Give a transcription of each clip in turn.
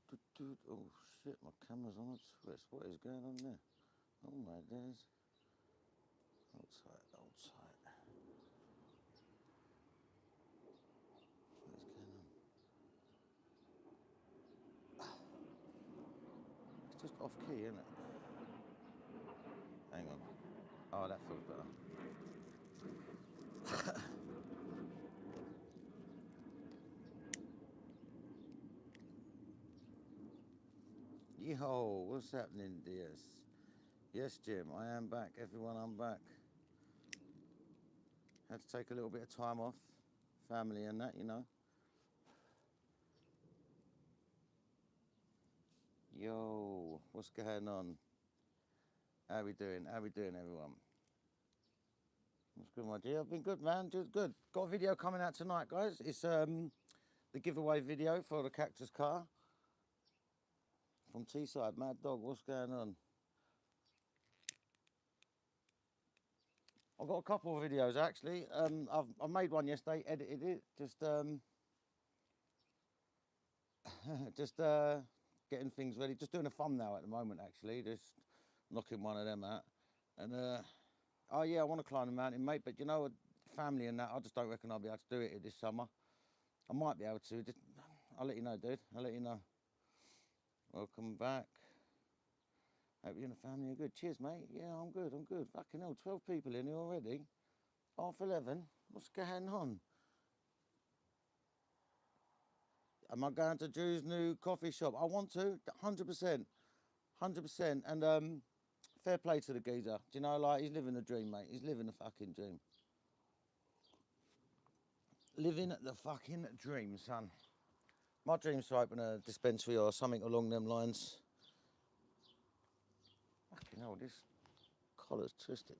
Oh shit, my camera's on a twist. What is going on there? Oh my days. Hold tight, hold tight. What is going on? It's just off key, isn't it? Hang on. Oh, that feels better. Yo, what's happening, DS? Yes, Jim, I am back. Everyone, I'm back. Had to take a little bit of time off. Family and that, you know. Yo, what's going on? How we doing? How we doing, everyone? What's good, my dear? I've been good, man. Just good. Got a video coming out tonight, guys. It's the giveaway video for the Cactus car from Teesside. Mad Dog, what's going on? I've got a couple of videos actually. I've made one yesterday, edited it. Just just getting things ready. Just doing a thumbnail at the moment, actually. Just knocking one of them out. And oh yeah, I want to climb the mountain, mate. But you know, family and that, I just don't reckon I'll be able to do it this summer. I might be able to. Just, I'll let you know, dude. I'll let you know. Welcome back. Hope you and the family are good. Cheers, mate. Yeah, I'm good. I'm good. Fucking hell, 12 people in here already. 11:30. What's going on? Am I going to Drew's new coffee shop? I want to, 100%. 100%. And fair play to the geezer. Do you know, like, he's living the dream, mate. He's living the fucking dream. Living the fucking dream, son. My dream's to open a dispensary or something along them lines. Fucking hell, this collar's twisted.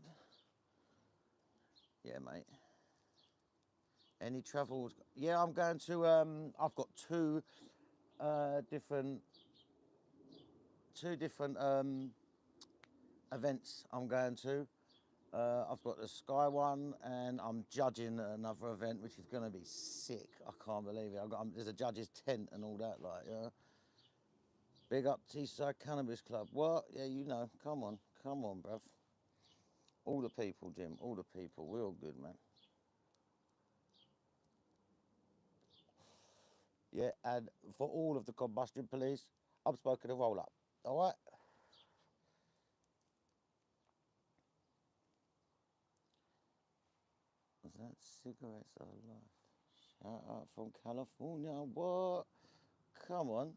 Yeah, mate. Any travels? Yeah, I'm going to, I've got two different events I'm going to. I've got the Sky one, and I'm judging another event, which is going to be sick. I can't believe it. There's a judge's tent and all that, like, yeah. Big up Teesside Cannabis Club. What? Yeah, you know. Come on, bruv. All the people, Jim. All the people. We're all good, man. Yeah, and for all of the combustion police, I'm smoking a roll up. All right. Was that cigarettes are life? Shout out from California. What? Come on.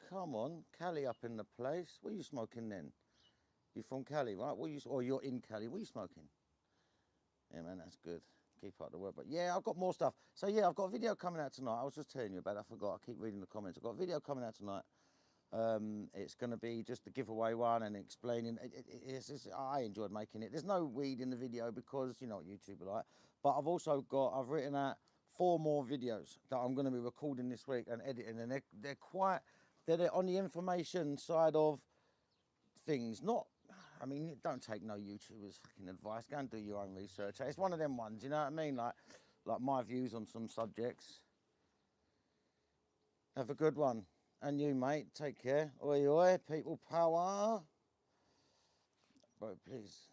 Come on. Cali up in the place. What are you smoking then? You're from Cali, right? Or you're in Cali. What are you smoking? Yeah, man, that's good. Keep up the work. But yeah, I've got more stuff. So yeah, I've got a video coming out tonight. I was just telling you about it. I forgot. I keep reading the comments. I've got a video coming out tonight. It's going to be just the giveaway one and explaining. I enjoyed making it. There's no weed in the video because you know what YouTube are like. But I've written out 4 more videos that I'm going to be recording this week and editing, and they're on the information side of things. Not, I mean, don't take no YouTuber's fucking advice. Go and do your own research. It's one of them ones, you know what I mean? Like my views on some subjects. Have a good one. And you, mate, take care. Oi, oi, people power. Bro, please.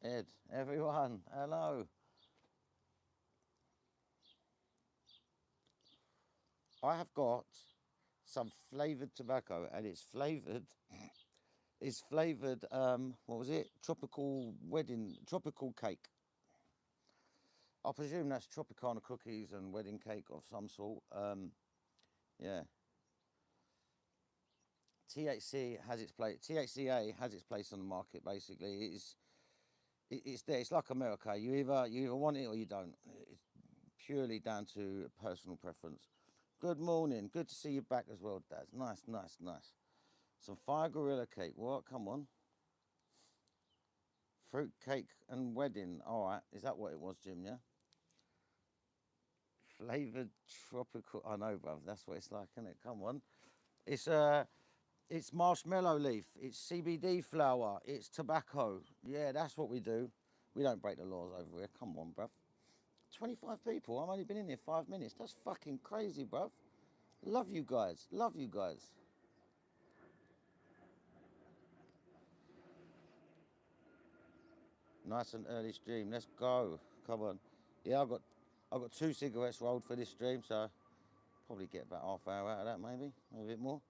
Ed, everyone, hello. I have got some flavoured tobacco, and it's flavoured. It's flavoured, what was it? Tropical cake. I presume that's Tropicana cookies and wedding cake of some sort. Yeah. THCA has its place on the market. Basically, it's there. It's like America. You either want it or you don't. It's purely down to personal preference. Good morning. Good to see you back as well, Dad. Nice, nice, nice. Some fire gorilla cake. What? Come on. Fruit cake and wedding. All right. Is that what it was, Jim? Yeah. Flavoured tropical. I know, bruv. That's what it's like, isn't it? Come on. It's It's marshmallow leaf. It's CBD flower. It's tobacco. Yeah, that's what we do. We don't break the laws over here. Come on, bruv. 25 people. I've only been in here 5 minutes. That's fucking crazy, bruv. Love you guys. Love you guys. Nice and early stream. Let's go. Come on. Yeah, I got 2 cigarettes rolled for this stream, so probably get about half hour out of that, maybe a bit more.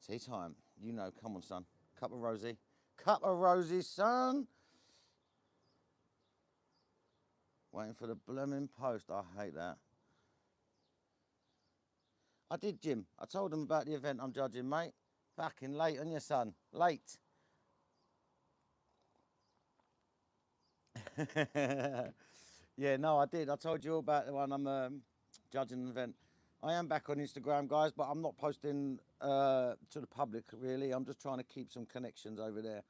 Tea time. You know, come on, son. Cup of Rosie. Cup of Rosie, son. Waiting for the blooming post. I hate that. I did, Jim. I told them about the event I'm judging, mate. Fucking late on your son. Late. Yeah, no, I did. I told you all about the one I'm judging an event. I am back on Instagram, guys, but I'm not posting to the public, really. I'm just trying to keep some connections over there.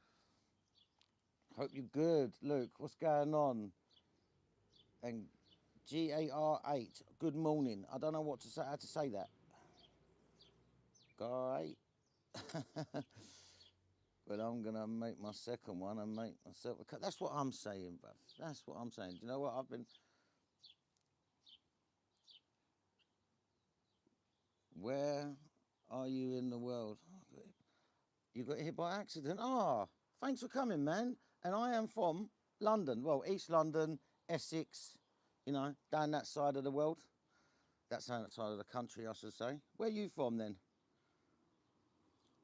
Hope you're good. Luke, what's going on? And GAR8, good morning. I don't know what to say, how to say that. Guy. But I'm going to make my second one and make myself a cut. That's what I'm saying, bruv. That's what I'm saying. Do you know what? Where are you in the world? You got hit by accident? Ah, thanks for coming, man. And I am from London. Well, East London, Essex, you know, down that side of the world. That's that side of the country, I should say. Where are you from, then?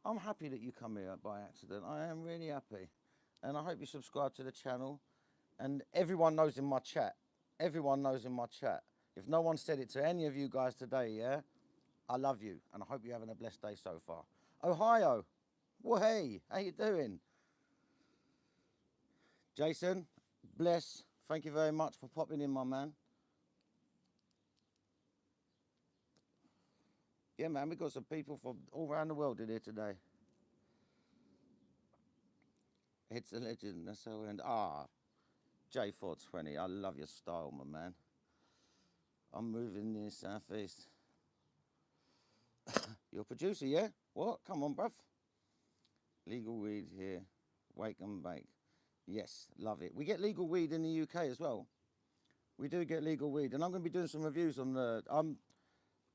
I'm happy that you come here by accident. I am really happy. And I hope you subscribe to the channel. And everyone knows in my chat. Everyone knows in my chat. If no one said it to any of you guys today, yeah? I love you. And I hope you're having a blessed day so far. Ohio. Well, hey, how you doing? Jason, bless. Thank you very much for popping in, my man. Yeah, man, we got some people from all around the world in here today. It's a legend. That's how we end. Ah, J420. I love your style, my man. I'm moving near southeast. You're a producer, yeah? What? Come on, bruv. Legal weed here. Wake and bake. Yes, love it. We get legal weed in the UK as well. We do get legal weed, and I'm going to be doing some reviews on the.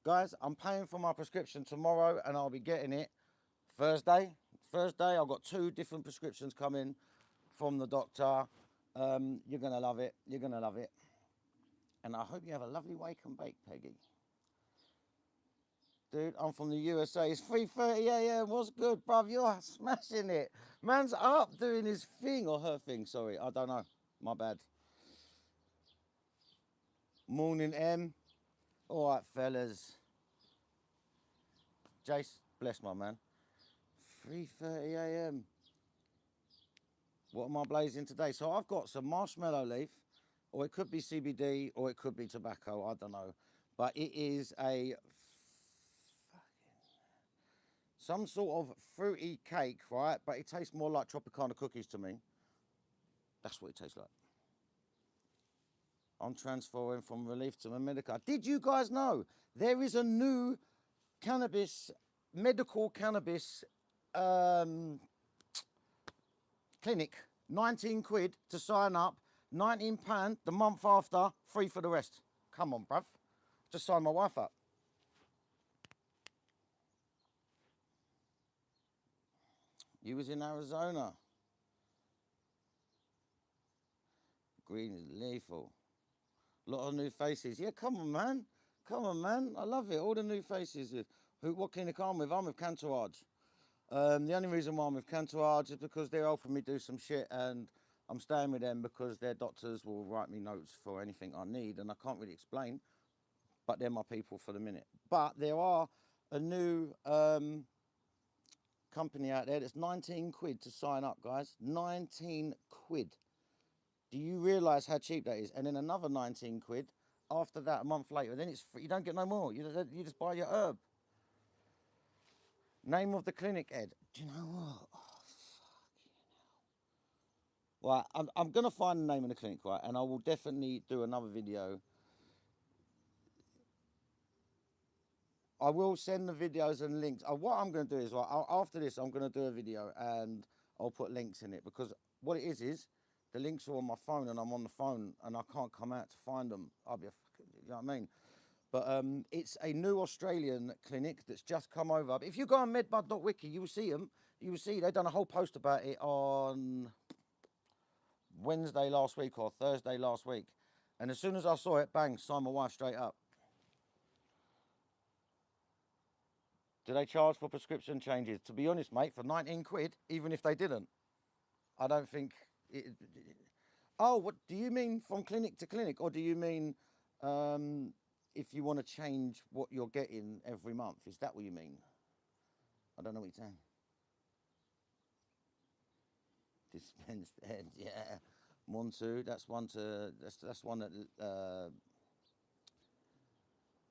Guys, I'm paying for my prescription tomorrow, and I'll be getting it Thursday. I've got 2 different prescriptions coming from the doctor. You're going to love it. You're going to love it. And I hope you have a lovely wake and bake, Peggy. Dude, I'm from the USA. It's 3:30 a.m. What's good, bruv? You're smashing it. Man's up doing his thing, or her thing. Sorry, I don't know. My bad. Morning, M. All right, fellas. Jace, bless my man. 3:30 a.m. What am I blazing today? So I've got some marshmallow leaf, or it could be CBD, or it could be tobacco. I don't know. But it is some sort of fruity cake, right? But it tastes more like Tropicana cookies to me. That's what it tastes like. I'm transferring from relief to Medica. Did you guys know there is a new cannabis, medical cannabis clinic? 19 quid to sign up, £19 the month after, free for the rest. Come on, bruv. Just sign my wife up. You was in Arizona. Green is lethal. A lot of new faces. Yeah, come on, man. Come on, man. I love it. All the new faces. What clinic I'm with? I'm with Cantourage. The only reason why I'm with Cantourage is because they're helping me do some shit, and I'm staying with them because their doctors will write me notes for anything I need, and I can't really explain, but they're my people for the minute. But there are a new company out there that's 19 quid to sign up, guys. 19 quid. Do you realise how cheap that is? And then another 19 quid after that a month later. Then it's free. You don't get no more. You just buy your herb. Name of the clinic, Ed. Do you know what? Oh, fucking hell. Right, I'm going to find the name of the clinic, right? And I will definitely do another video. I will send the videos and links. What I'm going to do is, right, after this, I'm going to do a video and I'll put links in it, because what it is the links are on my phone and I'm on the phone and I can't come out to find them. I'll be, you know what I mean? But it's a new Australian clinic that's just come over. But if you go on medbud.wiki, you will see them. You will see they've done a whole post about it on Wednesday last week or Thursday last week. And as soon as I saw it, bang, signed my wife straight up. Do they charge for prescription changes? To be honest, mate, for 19 quid, even if they didn't, I don't think it. Oh, what do you mean from clinic to clinic? Or do you mean if you want to change what you're getting every month? Is that what you mean? I don't know what you're saying. Dispensed head, yeah. Montu, that's one to, that's one that,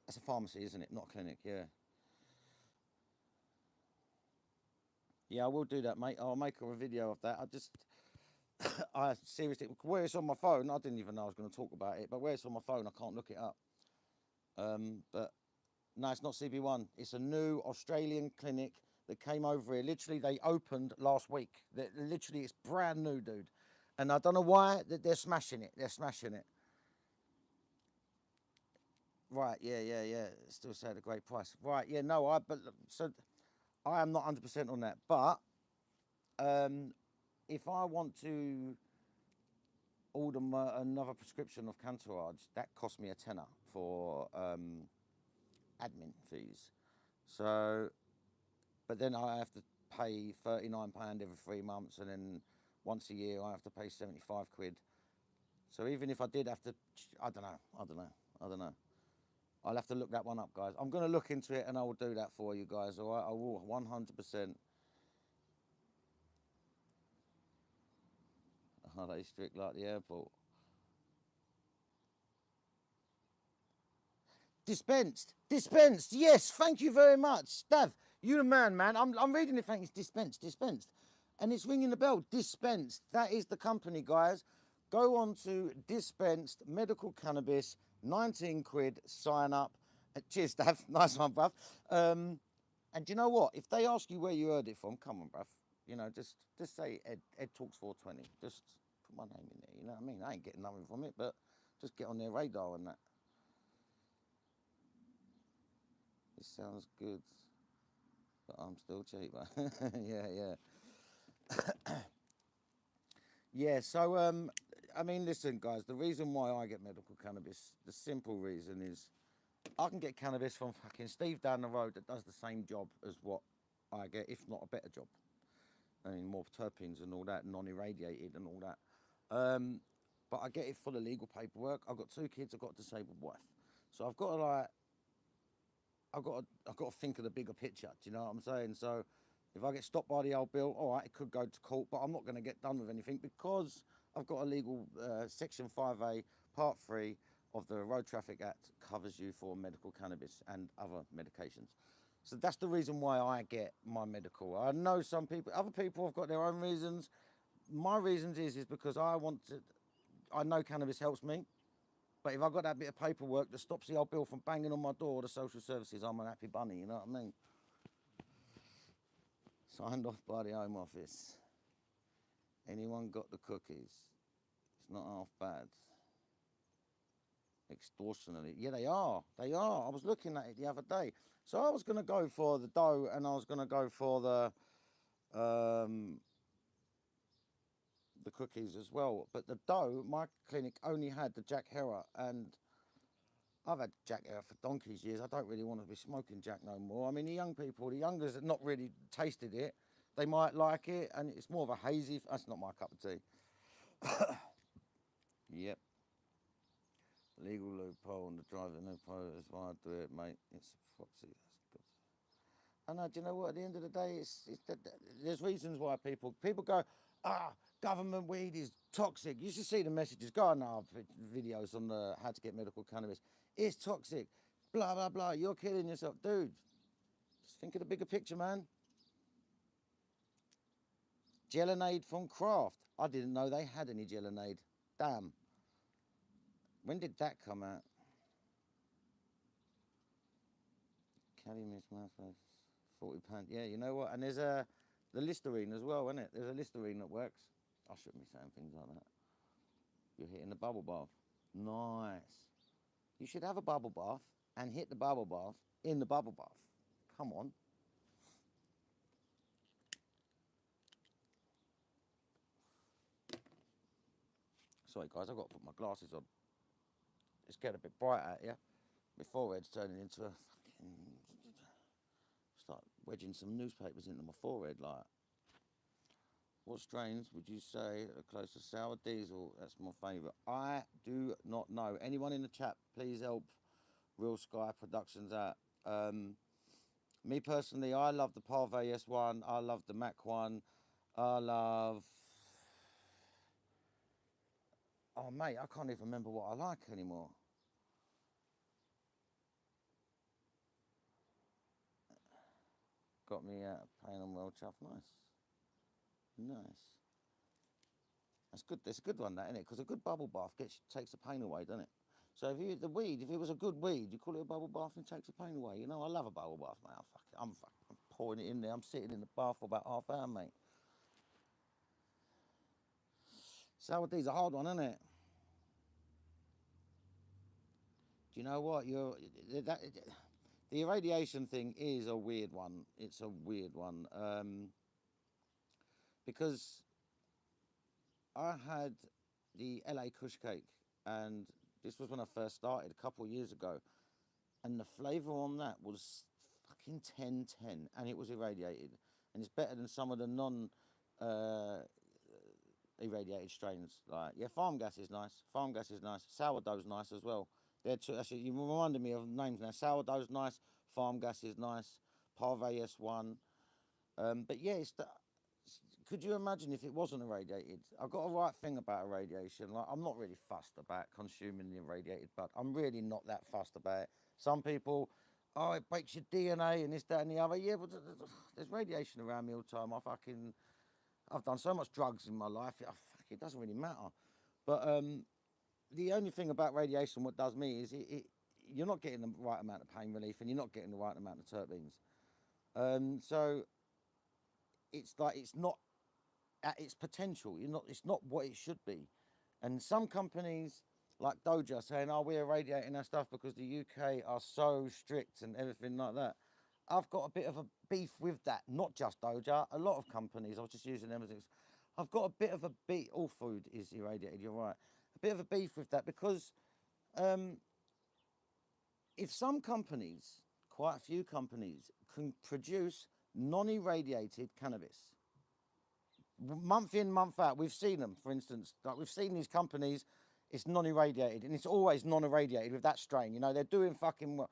that's a pharmacy, isn't it? Not a clinic, yeah. Yeah, I will do that, mate. I'll make a video of that. I seriously, where it's on my phone, I didn't even know I was going to talk about it, but where it's on my phone, I can't look it up. But no, it's not CB1. It's a new Australian clinic that came over here. Literally, they opened last week. Literally, it's brand new, dude. And I don't know why they're smashing it. They're smashing it. Right, yeah. Still say at a great price. Right, yeah, no, but so I am not 100% on that. But if I want to order another prescription of Cantourage, that cost me a tenner for admin fees. So, but then I have to pay £39 every 3 months, and then once a year I have to pay 75 quid. So even if I did have to, I don't know. I'll have to look that one up, guys. I'm going to look into it and I will do that for you guys, all right? I will 100%. Are they strict like the airport? Dispensed, yes, thank you very much. Dav, you're the man. I'm reading it, thank you. Dispensed. And it's ringing the bell, Dispensed. That is the company, guys. Go on to Dispensed Medical Cannabis, 19 quid, sign up. Cheers, Dav, nice one, bruv. And do you know what? If they ask you where you heard it from, come on, bruv. You know, just say Ed Talks 420. Just put my name in there, you know what I mean? I ain't getting nothing from it, but just get on their radar and that. It sounds good, but I'm still cheaper. Yeah. Yeah, so, I mean, listen, guys, the reason why I get medical cannabis, the simple reason is I can get cannabis from fucking Steve down the road that does the same job as what I get, if not a better job. I mean, more terpenes and all that, non-irradiated and all that. But I get it for the legal paperwork. I've got 2 kids, I've got a disabled wife. So I've got to, like, I've got to think of the bigger picture. Do you know what I'm saying? So if I get stopped by the old bill, all right, it could go to court, but I'm not going to get done with anything because I've got a legal Section 5A, Part 3 of the Road Traffic Act covers you for medical cannabis and other medications. So that's the reason why I get my medical. I know some people, other people have got their own reasons. My reasons is because I know cannabis helps me. But if I've got that bit of paperwork that stops the old bill from banging on my door, the social services, I'm an happy bunny, you know what I mean? Signed off by the Home Office. Anyone got the cookies? It's not half bad. Extortionately. Yeah, they are. I was looking at it the other day. So I was going to go for the dough and I was going to go for the cookies as well. But the dough, my clinic only had the Jack Herer, and I've had Jack Herer for donkey's years. I don't really want to be smoking Jack no more. I mean, the young people, the youngers that not really tasted it, they might like it, and it's more of a hazy. That's not my cup of tea. Yep. Legal loophole and the driving loophole is why I do it, mate. It's a foxy. That's good. I know. Do you know what? At the end of the day, there's reasons why people go, government weed is toxic. You should see the messages. Go on our videos on the how to get medical cannabis. It's toxic. Blah blah blah. You're killing yourself, dude. Just think of the bigger picture, man. Gelinade from Kraft. I didn't know they had any Gelinade. Damn. When did that come out? Cali Miss Mouse, £40. Yeah, you know what? And there's the Listerine as well, isn't it? There's a Listerine that works. I shouldn't be saying things like that. You're hitting the bubble bath. Nice. You should have a bubble bath and hit the bubble bath in the bubble bath. Come on. Sorry guys, I've got to put my glasses on. It's getting a bit bright out here. My forehead's turning into a fucking... Start wedging some newspapers into my forehead like. What strains would you say are close to sour diesel? That's my favourite. I do not know. Anyone in the chat, please help Real Sky Productions out. Me personally, I love the Parve S1. I love the Mac one. I love... Oh, mate, I can't even remember what I like anymore. Got me out of pain and well chuff. Nice. Nice. That's good. That's a good one, that, isn't it? Because a good bubble bath takes the pain away, doesn't it? So if it was a good weed, you call it a bubble bath and it takes the pain away. You know, I love a bubble bath, mate. I'm pouring it in there. I'm sitting in the bath for about half an hour, mate. Sour D's a hard one, isn't it? Do you know what? The irradiation thing is a weird one. It's a weird one. Because I had the LA Kush cake, and this was when I first started a couple of years ago, and the flavour on that was fucking 10-10, and it was irradiated, and it's better than some of the non irradiated strains. Like, yeah, farm gas is nice. Farm gas is nice. Sourdough's nice as well. They're two, actually, you reminded me of names now. Sourdough's nice. Farm gas is nice. Parve S1. But yeah, could you imagine if it wasn't irradiated? I've got a right thing about irradiation. Like, I'm not really fussed about consuming the irradiated bud. I'm really not that fussed about it. Some people, oh, it breaks your DNA and this, that, and the other. Yeah, but there's radiation around me all the time. I've done so much drugs in my life. It doesn't really matter. But the only thing about radiation, what does me is you're not getting the right amount of pain relief, and you're not getting the right amount of terpenes. So it's like it's not at its potential. It's not what it should be. And some companies like Doja saying, "Oh, we're irradiating our stuff because the UK are so strict and everything like that." I've got a bit of a beef with that. Not just Doja, a lot of companies. I was just using them as an. I've got a bit of a beef. All food is irradiated. You're right. A bit of a beef with that because if some companies, quite a few companies, can produce non-irradiated cannabis, month in, month out, we've seen them, for instance, like we've seen these companies, it's non-irradiated, and it's always non-irradiated with that strain, you know, they're doing fucking well.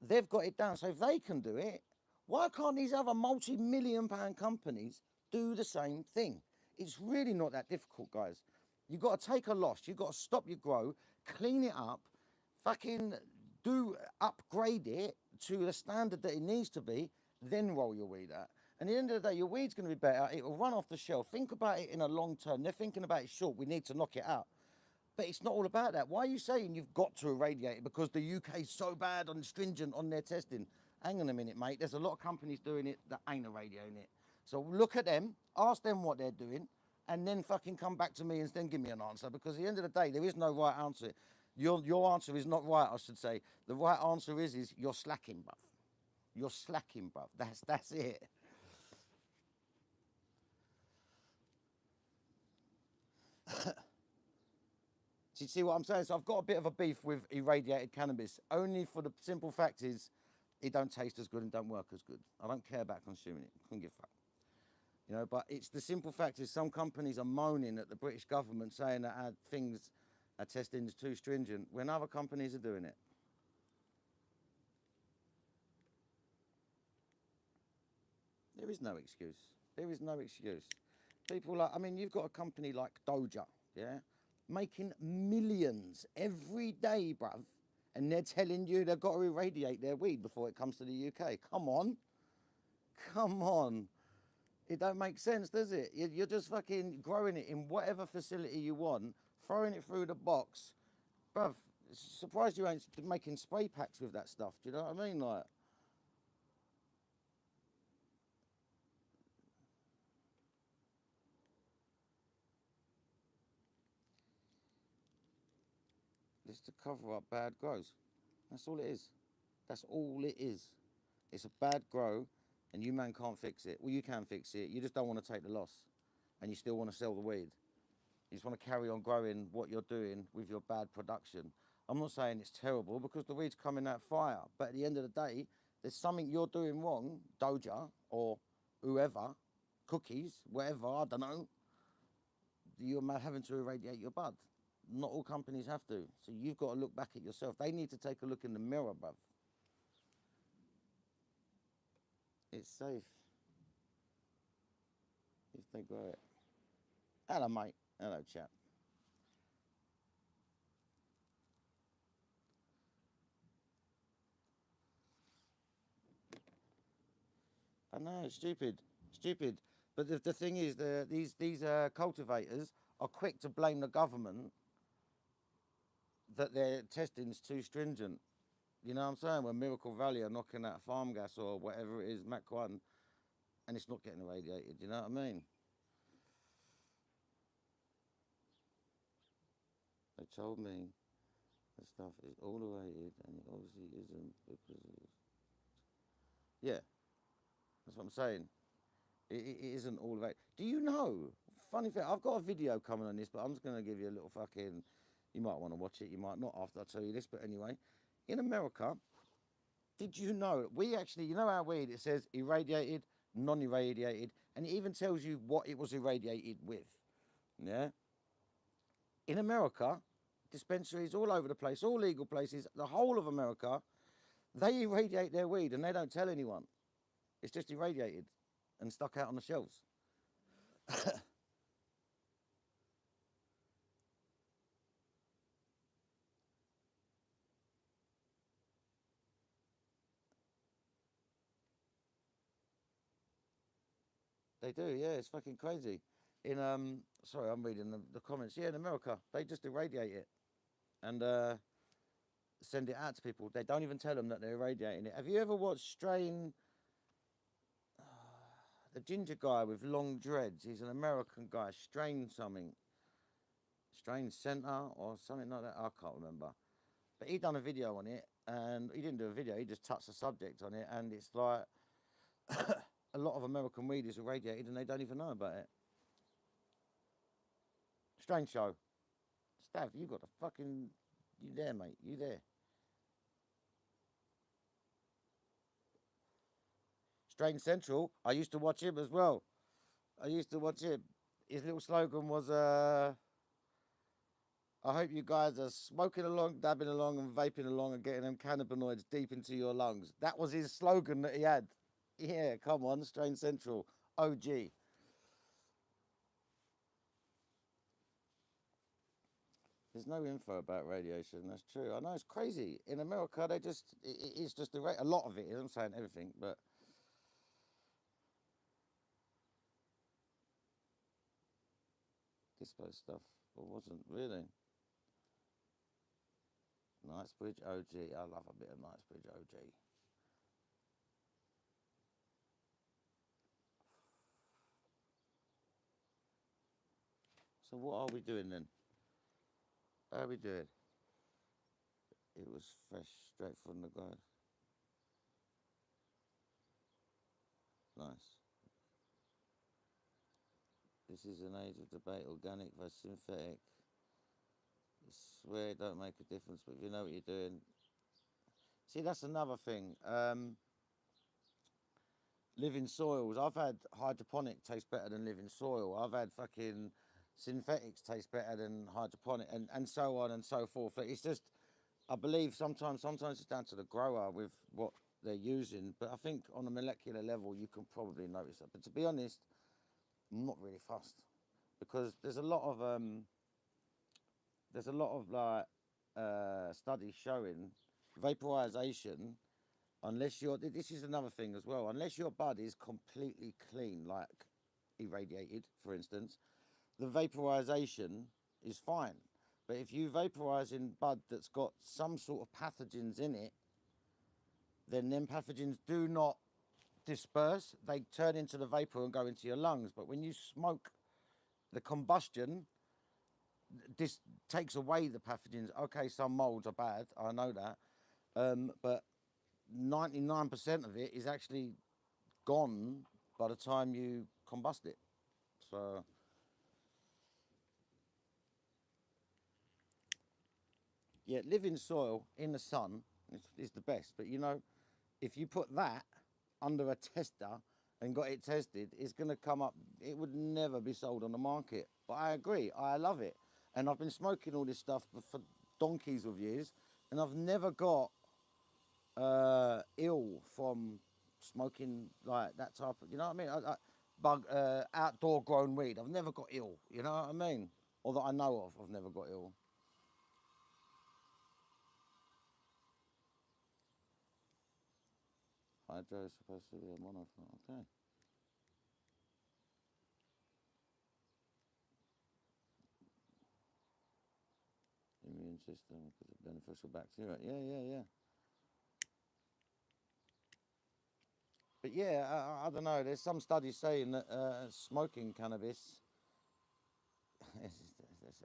They've got it down, so if they can do it, why can't these other multi-million-pound companies do the same thing? It's really not that difficult, guys. You've got to take a loss, you've got to stop your grow, clean it up, fucking upgrade it to the standard that it needs to be, then roll your weed out. And at the end of the day, your weed's going to be better. It will run off the shelf. Think about it in a long term. They're thinking about it short. We need to knock it out. But it's not all about that. Why are you saying you've got to irradiate it because the UK is so bad and stringent on their testing? Hang on a minute, mate. There's a lot of companies doing it that ain't irradiating it. So look at them, ask them what they're doing, and then fucking come back to me and then give me an answer. Because at the end of the day, there is no right answer. Your answer is not right, I should say. The right answer is you're slacking, bruv. You're slacking, bruv. That's it. Do you see what I'm saying? So I've got a bit of a beef with irradiated cannabis, only for the simple fact is it don't taste as good and don't work as good. I don't care about consuming it. Couldn't give a fuck. You know, but it's the simple fact is some companies are moaning at the British government saying that our testing is too stringent when other companies are doing it. There is no excuse. There is no excuse. People like, I mean, you've got a company like Doja, yeah, making millions every day, bruv, and they're telling you they've got to irradiate their weed before it comes to the UK. Come on. Come on. It don't make sense, does it? You're just fucking growing it in whatever facility you want, throwing it through the box. Bruv, surprised you ain't making spray packs with that stuff. Do you know what I mean? Like, It's to cover up bad grows. That's all it is. That's all it is. It's a bad grow, and you man can't fix it. Well, you can fix it. You just don't want to take the loss, and you still want to sell the weed. You just want to carry on growing what you're doing with your bad production. I'm not saying it's terrible because the weed's coming out fire, but at the end of the day, there's something you're doing wrong, Doja or whoever, cookies, whatever, I don't know. You're having to irradiate your bud. Not all companies have to. So you've got to look back at yourself. They need to take a look in the mirror, bruv. It's safe if they grow it. Hello, mate. Hello, chap. I know, stupid, stupid. But the thing is, these cultivators are quick to blame the government that their testing's too stringent. You know what I'm saying? When Miracle Valley are knocking out farm gas or whatever it is, Mach 1, and it's not getting irradiated. You know what I mean? They told me the stuff is all irradiated, and it obviously isn't because it's... Yeah, that's what I'm saying. It isn't all irradiated. Do you know? Funny thing, I've got a video coming on this, but I'm just going to give you a little fucking... You might want to watch it, you might not after I tell you this, but anyway. In America, did you know, we actually, you know our weed, it says irradiated, non-irradiated, and it even tells you what it was irradiated with, yeah? In America, dispensaries all over the place, all legal places, the whole of America, they irradiate their weed and they don't tell anyone. It's just irradiated and stuck out on the shelves. They do, yeah, it's fucking crazy. In, sorry, I'm reading the comments. Yeah, in America, they just irradiate it and send it out to people. They don't even tell them that they're irradiating it. Have you ever watched Strain, the ginger guy with long dreads? He's an American guy, Strain something. Strain Center or something like that. I can't remember. But he done a video on it, and he didn't do a video, he just touched the subject on it, and it's like a lot of American weed is irradiated and they don't even know about it. Strange show. Stav, you got the fucking... You there, mate? You there? Strange Central. I used to watch him as well. I used to watch him. His little slogan was, I hope you guys are smoking along, dabbing along, and vaping along and getting them cannabinoids deep into your lungs. That was his slogan that he had. Yeah, come on, Strange Central. OG. There's no info about radiation. That's true. I know, it's crazy. In America, they just... It's just a lot of it. I'm saying everything, but... Dispo stuff. Or wasn't really. Knightsbridge OG. I love a bit of Knightsbridge OG. So what are we doing then? How are we doing? It was fresh, straight from the garden. Nice. This is an age of debate, organic versus synthetic. I swear it don't make a difference, but if you know what you're doing. See, that's another thing. Living soils. I've had hydroponic taste better than living soil. I've had fucking synthetics taste better than hydroponic, and so on and so forth. It's just, I believe sometimes it's down to the grower with what they're using. But I think on a molecular level, you can probably notice that. But to be honest, I'm not really fussed because there's a lot of like studies showing vaporization. Unless you're, this is another thing as well, unless your bud is completely clean, like irradiated, for instance, the vaporization is fine. But if you vaporize in bud that's got some sort of pathogens in it, then them pathogens do not disperse. They turn into the vapor and go into your lungs. But when you smoke, the combustion this takes away the pathogens. Okay, some molds are bad, I know that, but 99% of it is actually gone by the time you combust it. So yeah, living soil in the sun is the best. But you know, if you put that under a tester and got it tested, it's going to come up. It would never be sold on the market. But I agree, I love it, and I've been smoking all this stuff for donkeys of years, and I've never got ill from smoking like that type of, you know what I mean? Outdoor grown weed. I've never got ill, you know what I mean? Or that I know of, I've never got ill. Hydro is supposed to be a monofilament. Okay. Immune system because of beneficial bacteria. Yeah. But yeah, I don't know. There's some studies saying that smoking cannabis.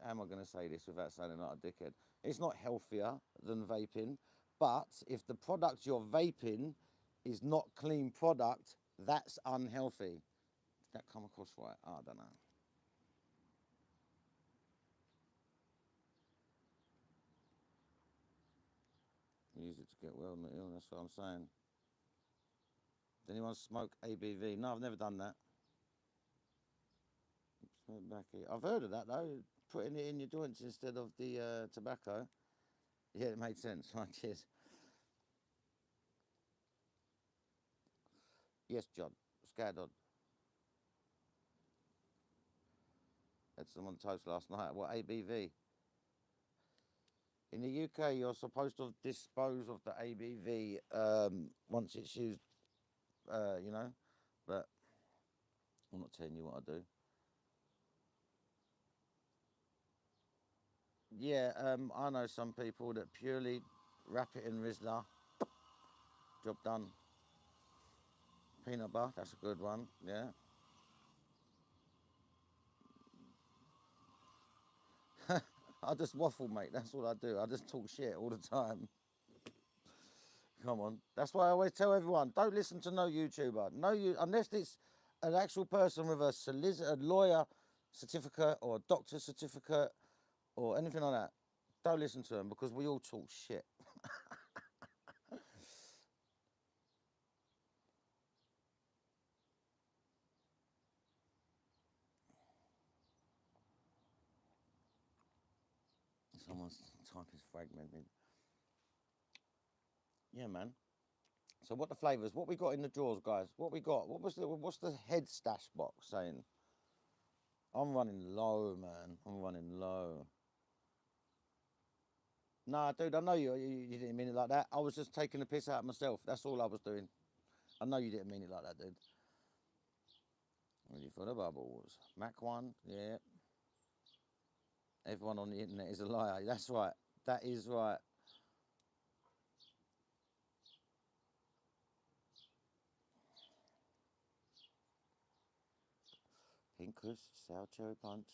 How am I going to say this without sounding like a dickhead? It's not healthier than vaping, but if the product you're vaping is not clean product, that's unhealthy. Did that come across right? I don't know. Use it to get well, not ill. That's what I'm saying. Does anyone smoke ABV? No, I've never done that. Smoke back here. I've heard of that though. Putting it in your joints instead of the tobacco. Yeah, it made sense. Right, cheers. Yes, John. Scared on. Had some on toast last night. What ABV? In the UK, you're supposed to dispose of the ABV once it's used, you know. But I'm not telling you what I do. Yeah, I know some people that purely wrap it in Rizla. Job done. Peanut butter, that's a good one. Yeah. I just waffle, mate. That's what I do. I just talk shit all the time. Come on. That's why I always tell everyone: don't listen to no YouTuber. No, you unless it's an actual person with a lawyer certificate or a doctor certificate or anything like that. Don't listen to them because we all talk shit. Someone's type is fragmented. Yeah, man. So what the flavours? What we got in the drawers, guys? What we got? What's the head stash box saying? I'm running low, man. I'm running low. Nah, dude, I know you didn't mean it like that. I was just taking the piss out of myself. That's all I was doing. I know you didn't mean it like that, dude. Ready for the bubbles. Mac one, yeah. Everyone on the internet is a liar. That's right. That is right. Pinkus, sour cherry punch,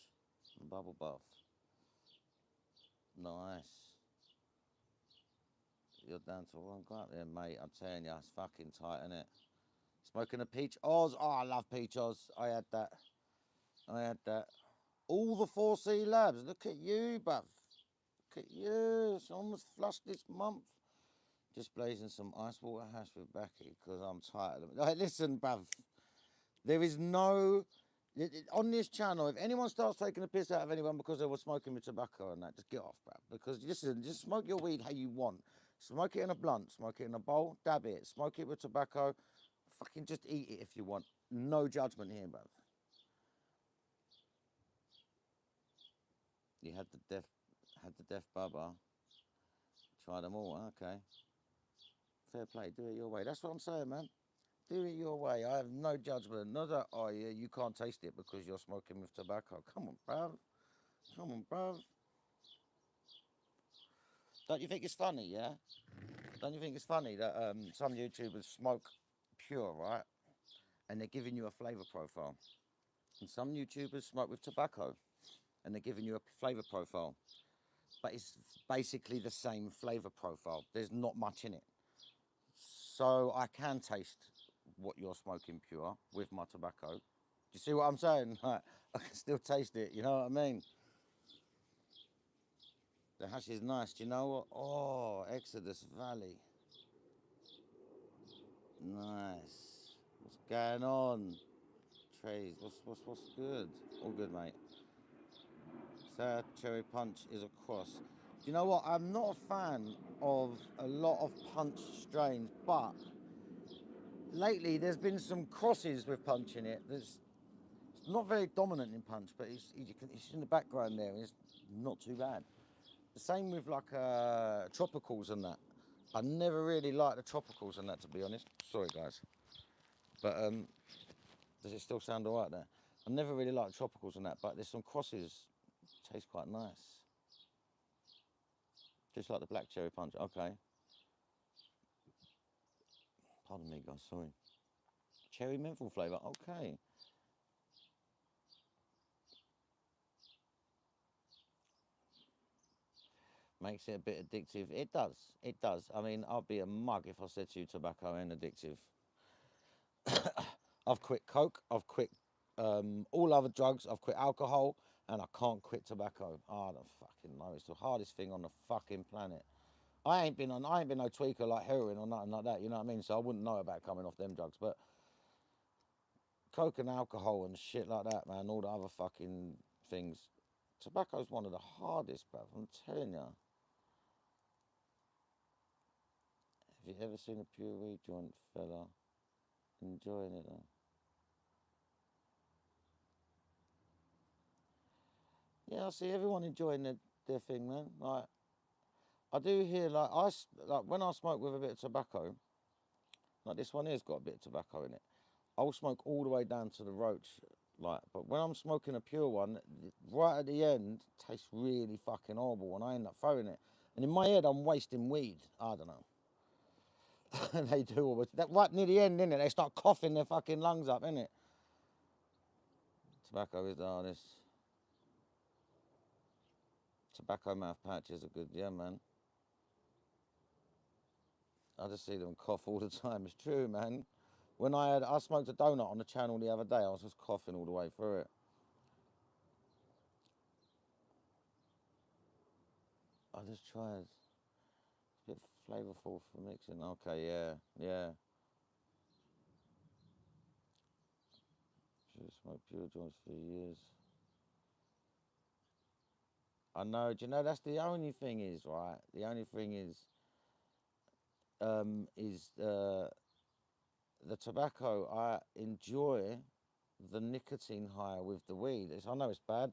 and bubble bath. Nice. You're down to one go up there, mate. I'm telling you, it's fucking tight, isn't it? Smoking a peach Oz. Oh, I love peach Oz. I had that. I had that. All the 4C labs. Look at you, bruv. Look at you. It's almost flushed this month. Just blazing some ice water hash with Becky because I'm tired of it. Like, listen, bruv. There is no on this channel. If anyone starts taking a piss out of anyone because they were smoking with tobacco and that, just get off, bruv. Because listen, just smoke your weed how you want. Smoke it in a blunt, smoke it in a bowl, dab it, smoke it with tobacco. Fucking just eat it if you want. No judgment here, bruv. You had the deaf bubba. Try them all. Okay, fair play. Do it your way. That's what I'm saying, man. Do it your way. I have no judgment. Not that, oh yeah, you can't taste it because you're smoking with tobacco. Come on, bruv. Come on, bruv. Don't you think it's funny, yeah? Don't you think it's funny that some YouTubers smoke pure, right? And they're giving you a flavour profile. And some YouTubers smoke with tobacco. and they're giving you a flavour profile. But it's basically the same flavour profile. There's not much in it. So I can taste what you're smoking pure with my tobacco. Do you see what I'm saying? I can still taste it, you know what I mean? The hash is nice. Do you know what? Oh, Exodus Valley. Nice. What's going on? Trays, what's good? All good, mate. Sour cherry punch is a cross. Do you know what? I'm not a fan of a lot of punch strains, but lately there's been some crosses with punch in it. It's not very dominant in punch, but it's in the background there. It's not too bad. The same with like tropicals and that. I never really liked the tropicals and that, to be honest. Sorry, guys, but does it still sound alright there? I never really liked tropicals and that, but there's some crosses. Taste quite nice. Just like the black cherry punch. Okay. Pardon me, guys. Sorry. Cherry menthol flavour. Okay. Makes it a bit addictive. It does. It does. I mean, I'd be a mug if I said to you tobacco ain't addictive. I've quit coke. I've quit all other drugs. I've quit alcohol, and I can't quit tobacco. I don't fucking know. It's the hardest thing on the fucking planet. I ain't been no tweaker like heroin or nothing like that. You know what I mean? So I wouldn't know about coming off them drugs. But coke and alcohol and shit like that, man. All the other fucking things. Tobacco's one of the hardest, bruv. I'm telling you. Have you ever seen a pure weed joint, fella? Enjoying it though. Yeah, I see everyone enjoying their thing, man. Like, I do hear, like when I smoke with a bit of tobacco, like this one here's got a bit of tobacco in it. I'll smoke all the way down to the roach, like. But when I'm smoking a pure one, right at the end, it tastes really fucking horrible, and I end up throwing it. And in my head, I'm wasting weed. I don't know. They do always. That right near the end, innit? They start coughing their fucking lungs up, innit? Tobacco is the hardest. Tobacco mouth patches are good, yeah, man. I just see them cough all the time. It's true, man. When I smoked a donut on the channel the other day, I was just coughing all the way through it. I just tried. It's a bit flavourful for mixing. Okay, yeah, yeah. Should have smoked pure joints for years. I know. Do you know that's the only thing is right? The only thing is the tobacco. I enjoy the nicotine high with the weed. I know it's bad,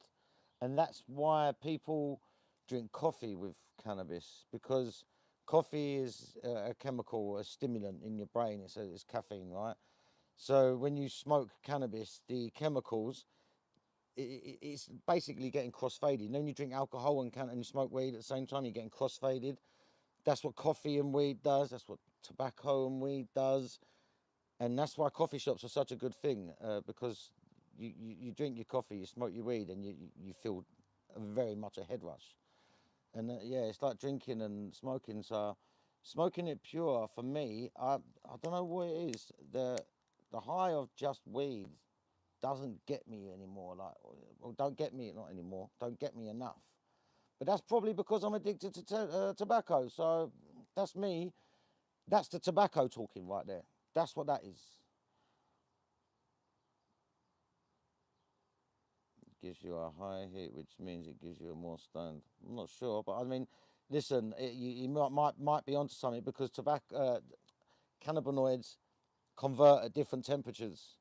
and that's why people drink coffee with cannabis, because coffee is a chemical, a stimulant in your brain. It's caffeine, right? So when you smoke cannabis, the chemicals, it's basically getting crossfaded. And then you drink alcohol and you smoke weed at the same time, you're getting crossfaded. That's what coffee and weed does. That's what tobacco and weed does. And that's why coffee shops are such a good thing, because you drink your coffee, you smoke your weed, and you feel very much a head rush. And yeah, it's like drinking and smoking. So smoking it pure, for me, I don't know what it is. The high of just weed doesn't get me anymore. Like, or don't get me, not anymore. Don't get me enough. But that's probably because I'm addicted to tobacco. So that's me. That's the tobacco talking right there. That's what that is. Gives you a high hit, which means it gives you a more stoned. I'm not sure, but I mean, listen, you might be onto something, because tobacco, cannabinoids convert at different temperatures.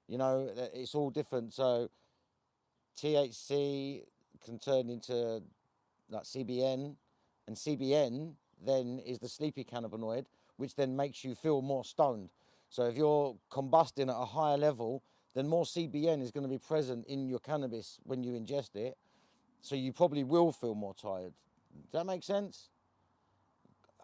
You know, it's all different. So THC can turn into like CBN, and CBN then is the sleepy cannabinoid, which then makes you feel more stoned. So if you're combusting at a higher level, then more CBN is going to be present in your cannabis when you ingest it. So you probably will feel more tired. Does that make sense?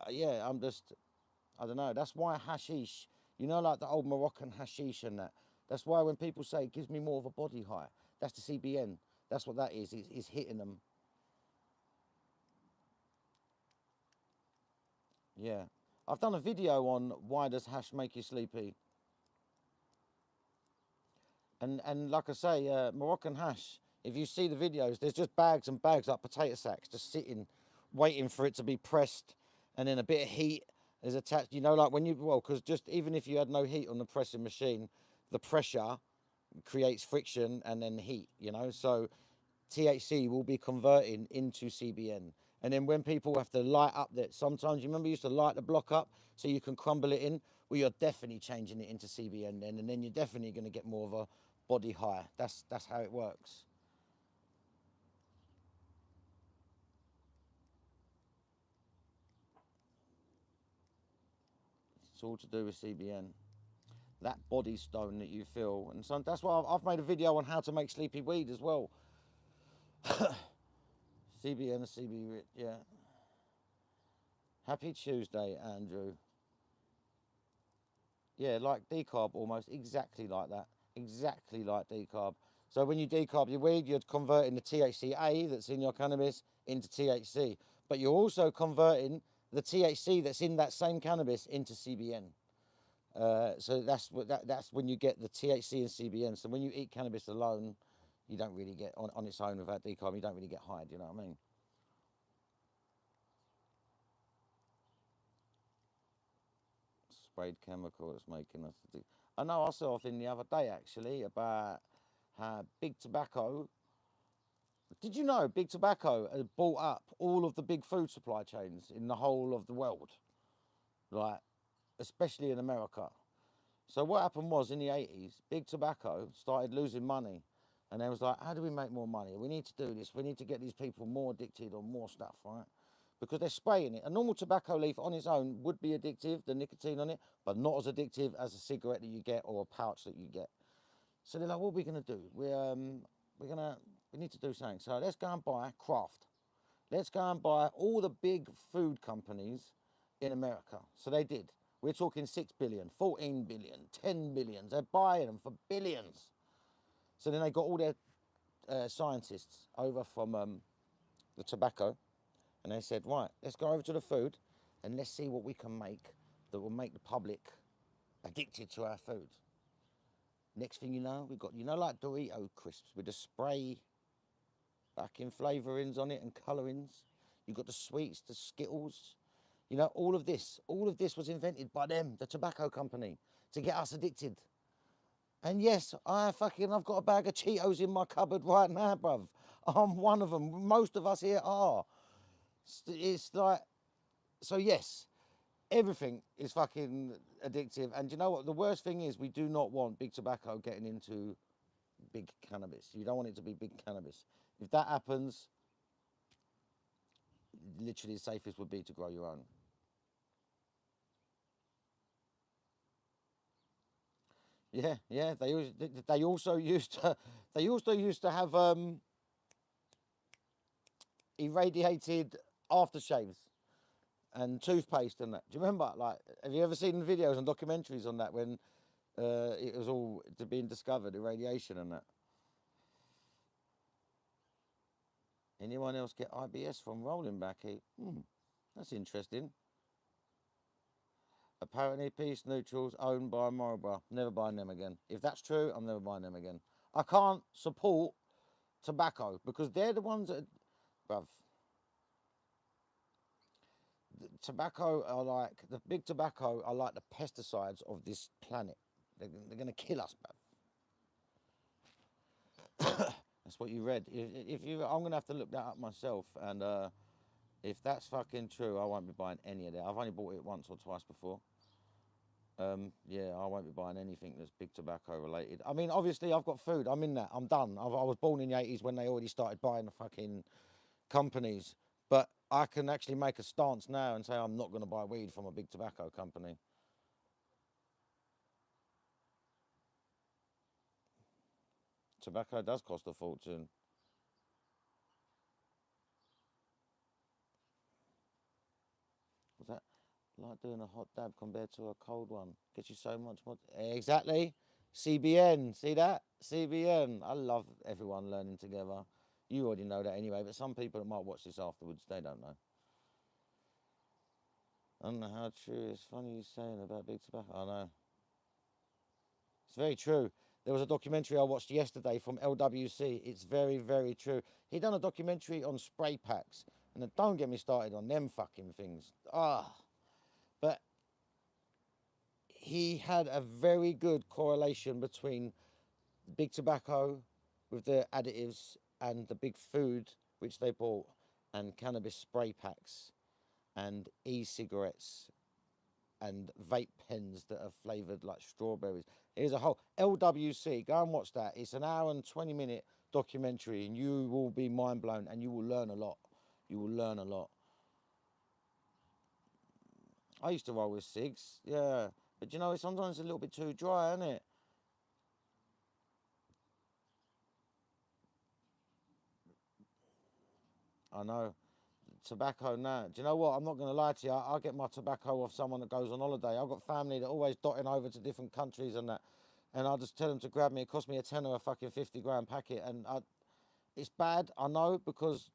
Yeah, I don't know. That's why hashish, you know, like the old Moroccan hashish and that. That's why when people say it gives me more of a body high, that's the CBN. That's what that is. It's hitting them. Yeah. I've done a video on why does hash make you sleepy. And like I say, Moroccan hash, if you see the videos, there's just bags and bags like potato sacks just sitting, waiting for it to be pressed, and then a bit of heat is attached. You know, like when you, well, because just even if you had no heat on the pressing machine, the pressure creates friction and then heat, you know. So THC will be converting into CBN. And then when people have to light up that, sometimes you remember you used to light the block up so you can crumble it in. Well, you're definitely changing it into CBN then, and then you're definitely going to get more of a body high. That's how it works. It's all to do with CBN. That body stone that you feel, and so that's why I've made a video on how to make sleepy weed as well. CBN and CB, yeah. Happy Tuesday, Andrew. Yeah, like decarb almost, exactly like that. Exactly like decarb. So when you decarb your weed, you're converting the THCA that's in your cannabis into THC. But you're also converting the THC that's in that same cannabis into CBN. So that's when you get the THC and CBN. So when you eat cannabis alone, you don't really get, on its own without decarb, you don't really get high, do you know what I mean? Sprayed chemical that's making us. I know I saw a thing the other day actually about how big tobacco. Did you know big tobacco has bought up all of the big food supply chains in the whole of the world, like especially in America? So what happened was in the 80s, big tobacco started losing money, and they was like, how do we make more money? We need to do this. We need to get these people more addicted or more stuff, right? Because they're spraying it. A normal tobacco leaf on its own would be addictive, the nicotine on it, but not as addictive as a cigarette that you get or a pouch that you get. So they're like, what are we going to do? We need to do something. So let's go and buy Kraft. Let's go and buy all the big food companies in America. So they did. We're talking 6 billion, 14 billion, 10 billions. They're buying them for billions. So then they got all their scientists over from the tobacco, and they said, right, let's go over to the food and let's see what we can make that will make the public addicted to our food. Next thing you know, we got, you know, like Dorito crisps with the spray backing flavourings on it and colourings. You got the sweets, the Skittles. You know, all of this was invented by them, the tobacco company, to get us addicted. And yes, I've got a bag of Cheetos in my cupboard right now, bruv. I'm one of them. Most of us here are. It's like, so yes, everything is fucking addictive. And you know what? The worst thing is we do not want big tobacco getting into big cannabis. You don't want it to be big cannabis. If that happens, literally the safest would be to grow your own. Yeah, yeah. They also used to have irradiated aftershaves and toothpaste and that. Do you remember? Like, have you ever seen the videos and documentaries on that when it was all being discovered, irradiation and that? Anyone else get IBS from rolling backy? That's interesting. Apparently, Peace Neutrals owned by Marlboro. Never buying them again. If that's true, I'm never buying them again. I can't support tobacco because they're the ones that, bruv, tobacco are like, the big tobacco are like the pesticides of this planet. They're going to kill us, bruv. That's what you read. If you, I'm going to have to look that up myself. And if that's fucking true, I won't be buying any of that. I've only bought it once or twice before. Yeah, I won't be buying anything that's big tobacco related. I mean, obviously, I've got food. I'm in that. I'm done. I was born in the 80s when they already started buying the fucking companies. But I can actually make a stance now and say I'm not going to buy weed from a big tobacco company. Tobacco does cost a fortune. Was that like doing a hot dab compared to a cold one? Gets you so much more. Exactly. CBN. See that? CBN. I love everyone learning together. You already know that anyway, but some people that might watch this afterwards, they don't know. I don't know how true. It's funny you saying about big tobacco. I know. It's very true. There was a documentary I watched yesterday from LWC. It's very, very true. He done a documentary on spray packs. And then don't get me started on them fucking things. But he had a very good correlation between big tobacco with the additives and the big food which they bought and cannabis spray packs and e-cigarettes and vape pens that are flavoured like strawberries. Here's a whole LWC. Go and watch that. It's an hour and 20-minute documentary, and you will be mind blown, and you will learn a lot. You will learn a lot. I used to roll with cigs, yeah, but you know, sometimes it's a little bit too dry, isn't it? I know. Tobacco now. Do you know what? I'm not going to lie to you. I get my tobacco off someone that goes on holiday. I've got family that always dotting over to different countries and that. And I just tell them to grab me. It cost me a tenner a fucking 50-gram packet. And it's bad, I know, because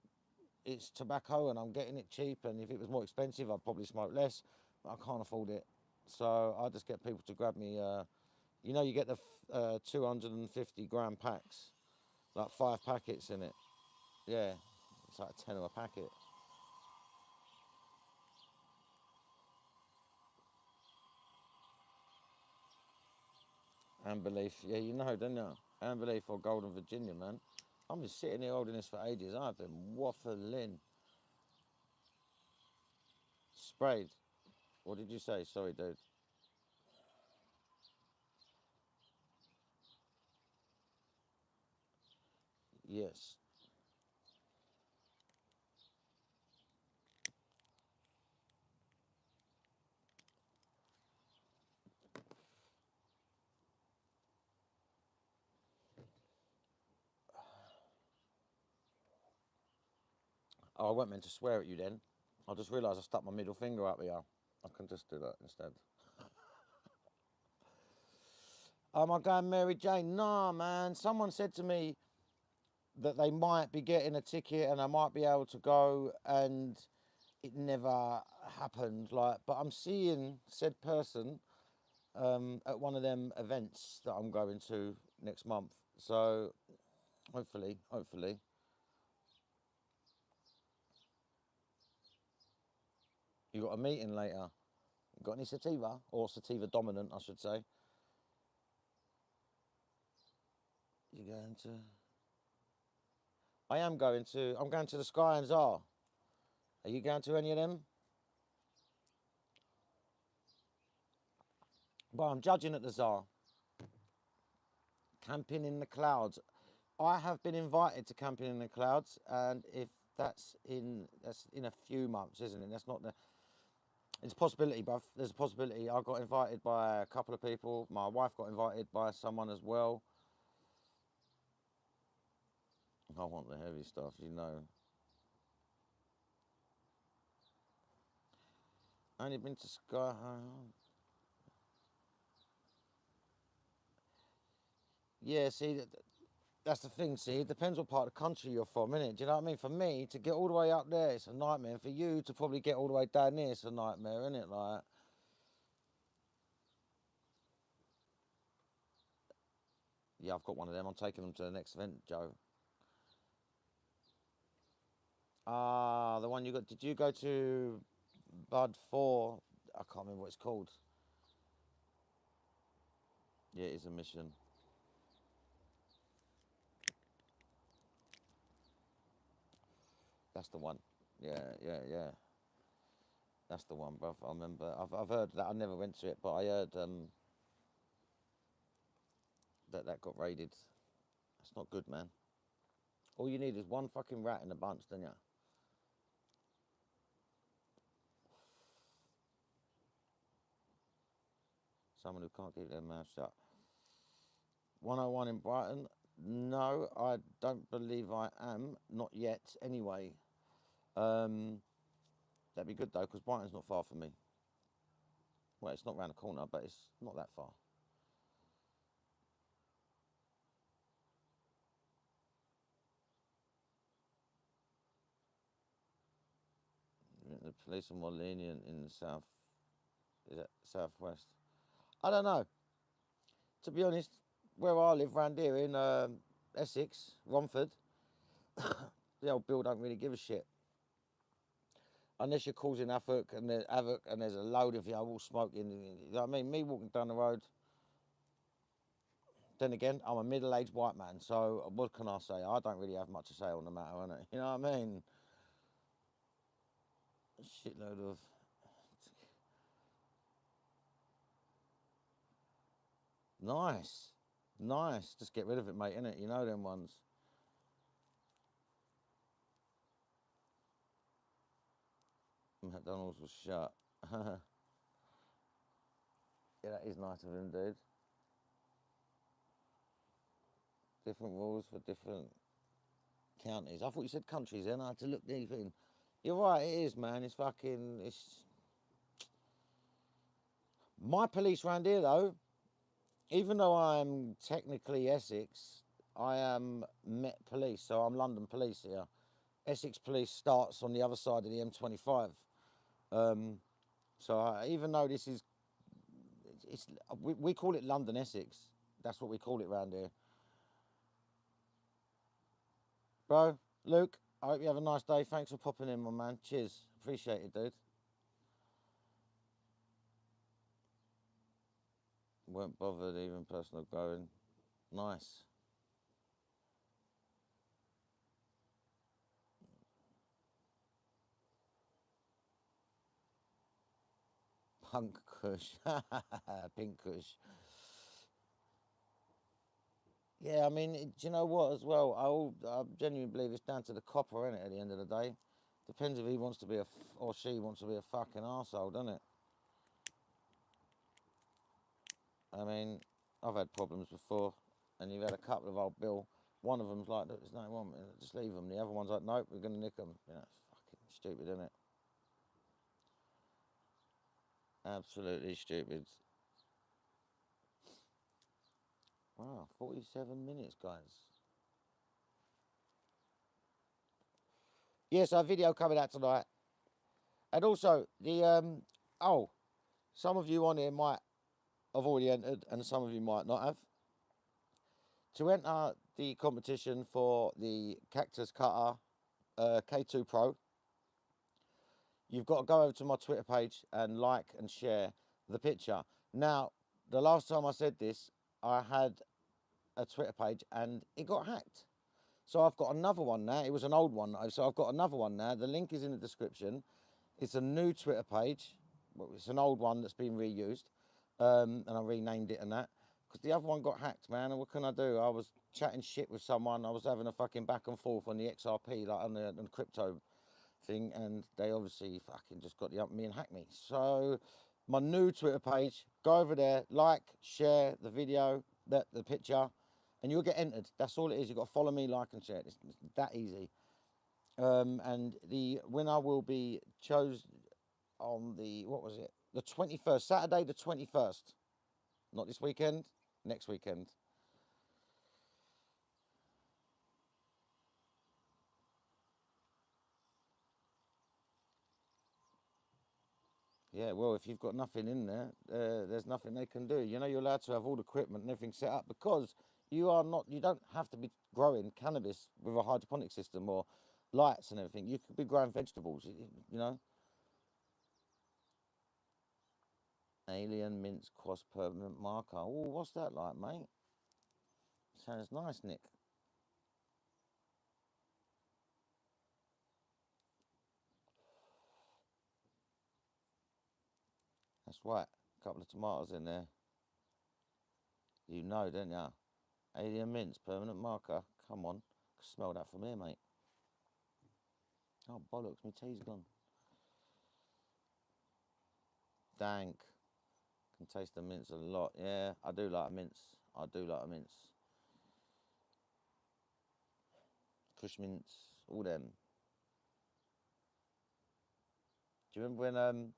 it's tobacco and I'm getting it cheap. And if it was more expensive, I'd probably smoke less. But I can't afford it. So I just get people to grab me. You know, you get the 250-gram packs, like 5 packets in it. Yeah, it's like a tenner a packet. Unbelief, yeah, you know, don't you? Unbelief or Golden Virginia, man. I'm just sitting here holding this for ages. I've been waffling. Sprayed. What did you say? Sorry, dude. Yes. Oh, I wasn't meant to swear at you then. I just realised I stuck my middle finger up here. I can just do that instead. Am I going Mary Jane? Nah, man. Someone said to me that they might be getting a ticket and I might be able to go, and it never happened. Like, but I'm seeing said person at one of them events that I'm going to next month. So hopefully. You got a meeting later. You got any sativa? Or sativa dominant, I should say. You going to? I'm going to the Sky and Czar. Are you going to any of them? Well, I'm judging at the Czar. Camping in the Clouds. I have been invited to Camping in the Clouds, and if that's in a few months, isn't it? That's not the. It's a possibility, bruv. There's a possibility. I got invited by a couple of people. My wife got invited by someone as well. I want the heavy stuff, you know. I only been to Sky. Yeah, see, that's the thing. See, it depends what part of the country you're from, innit? Do you know what I mean? For me to get all the way up there, it's a nightmare. And for you to probably get all the way down here, it's a nightmare, innit? Like, yeah, I've got one of them. I'm taking them to the next event, Joe. Ah, the one you got. Did you go to Bud 4? I can't remember what it's called. Yeah, it is a mission. That's the one. Yeah. That's the one, bruv. I remember. I've heard that. I never went to it, but I heard that got raided. That's not good, man. All you need is one fucking rat in a bunch, don't you? Someone who can't keep their mouth shut. 101 in Brighton? No, I don't believe I am. Not yet, anyway. Um, that'd be good though, because Brighton's not far from me. Well, it's not round the corner, but it's not that far. the police are more lenient in the south. Is that southwest? I don't know. To be honest, where I live round here in Essex, Romford, the old Bill don't really give a shit. Unless you're causing havoc and there's a load of you all smoking. You know what I mean? Me walking down the road. Then again, I'm a middle-aged white man, so what can I say? I don't really have much to say on the matter, innit? You know what I mean? A shitload of... Nice. Nice. Just get rid of it, mate, innit? You know them ones. McDonald's was shut. Yeah, that is nice of him, dude. Different rules for different counties. I thought you said countries then. I had to look deep in. You're right, it is, man. It's fucking... It's... My police round here, though, even though I'm technically Essex, I am Met Police, so I'm London Police here. Essex Police starts on the other side of the M25. Even though this is... we call it London Essex. That's what we call it round here. Bro, Luke, I hope you have a nice day. Thanks for popping in, my man. Cheers. Appreciate it, dude. Weren't bothered, even personal going. Nice. Punk Kush. Pink Kush. Yeah, I mean, do you know what as well? I genuinely believe it's down to the copper, innit, at the end of the day. Depends if he wants to be or she wants to be a fucking arsehole, doesn't it? I mean, I've had problems before, and you've had a couple of old Bill. One of them's like, there's nothing wrong, just leave them. The other one's like, nope, we're going to nick them. You know, it's fucking stupid, isn't it? Absolutely stupid. Wow, 47 minutes, guys. Yes, our video coming out tonight. And also, some of you on here might have already entered, and some of you might not have. To enter the competition for the Cactus Cutter K2 Pro, you've got to go over to my Twitter page and like and share the picture. Now, the last time I said this, I had a Twitter page and it got hacked. So I've got another one now. It was an old one, so I've got another one now. The link is in the description. It's a new Twitter page. Well, it's an old one that's been reused, and I renamed it and that. Because the other one got hacked, man, and what can I do? I was chatting shit with someone. I was having a fucking back and forth on the XRP, like on the crypto thing, and they obviously fucking just got the up me and hacked me. So my new Twitter page, go over there, like, share the video, the picture, and you'll get entered. That's all it is. You've got to follow me, like, and share. It's that easy. And the winner will be chosen on the, what was it? The 21st, Saturday the 21st. Not this weekend, next weekend. Yeah, well, if you've got nothing in there, there's nothing they can do. You know, you're allowed to have all the equipment and everything set up because you don't have to be growing cannabis with a hydroponic system or lights and everything. You could be growing vegetables, you know. Alien mince cross permanent marker. Oh, what's that like, mate? Sounds nice, Nick. That's right. A couple of tomatoes in there. You know, don't you? Alien mince permanent marker. Come on. Smell that from here, mate. Oh, bollocks. My tea's gone. Dank. Can taste the mince a lot. Yeah, I do like a mince. I do like a mince. Kush mince. All them. Do you remember when,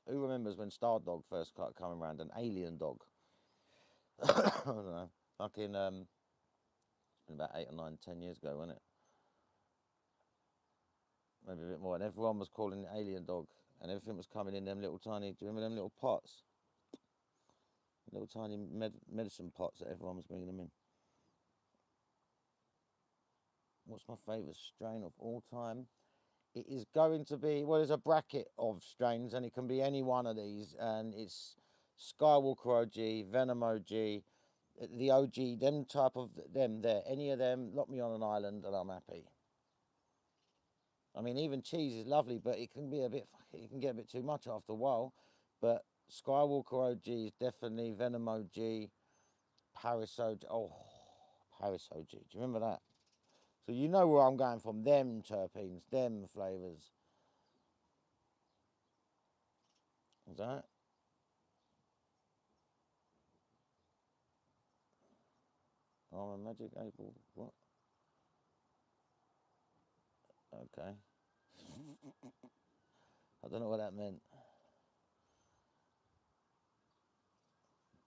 who remembers when Star Dog first started coming around? An alien dog. I don't know. Fucking, it's been about 8 or 9, 10 years ago, wasn't it? maybe a bit more. And everyone was calling it alien dog. And everything was coming in them little tiny, do you remember them little pots? Little tiny medicine pots that everyone was bringing them in. What's my favourite strain of all time? It is going to be, well, there's a bracket of strains, and it can be any one of these. And it's Skywalker OG, Venom OG, the OG, them type of them there. Any of them, lock me on an island and I'm happy. I mean, even cheese is lovely, but it can be a bit, it can get a bit too much after a while. But Skywalker OG is definitely Venom OG, Paris OG. Oh, Paris OG. Do you remember that? So you know where I'm going from. Them terpenes, them flavours. Is that? Oh, a magic April. What? Okay. I don't know what that meant.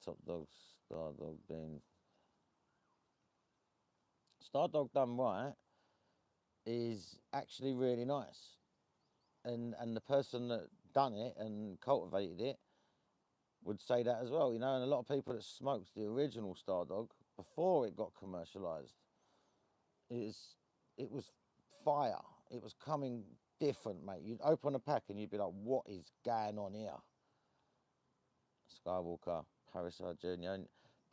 Top Dog, Star Dog beans. Star Dog done right is actually really nice. And the person that done it and cultivated it would say that as well, you know. And a lot of people that smoked the original Star Dog before it got commercialised, it was fire. It was coming different, mate. You'd open a pack and you'd be like, what is going on here? Skywalker, Paris OG.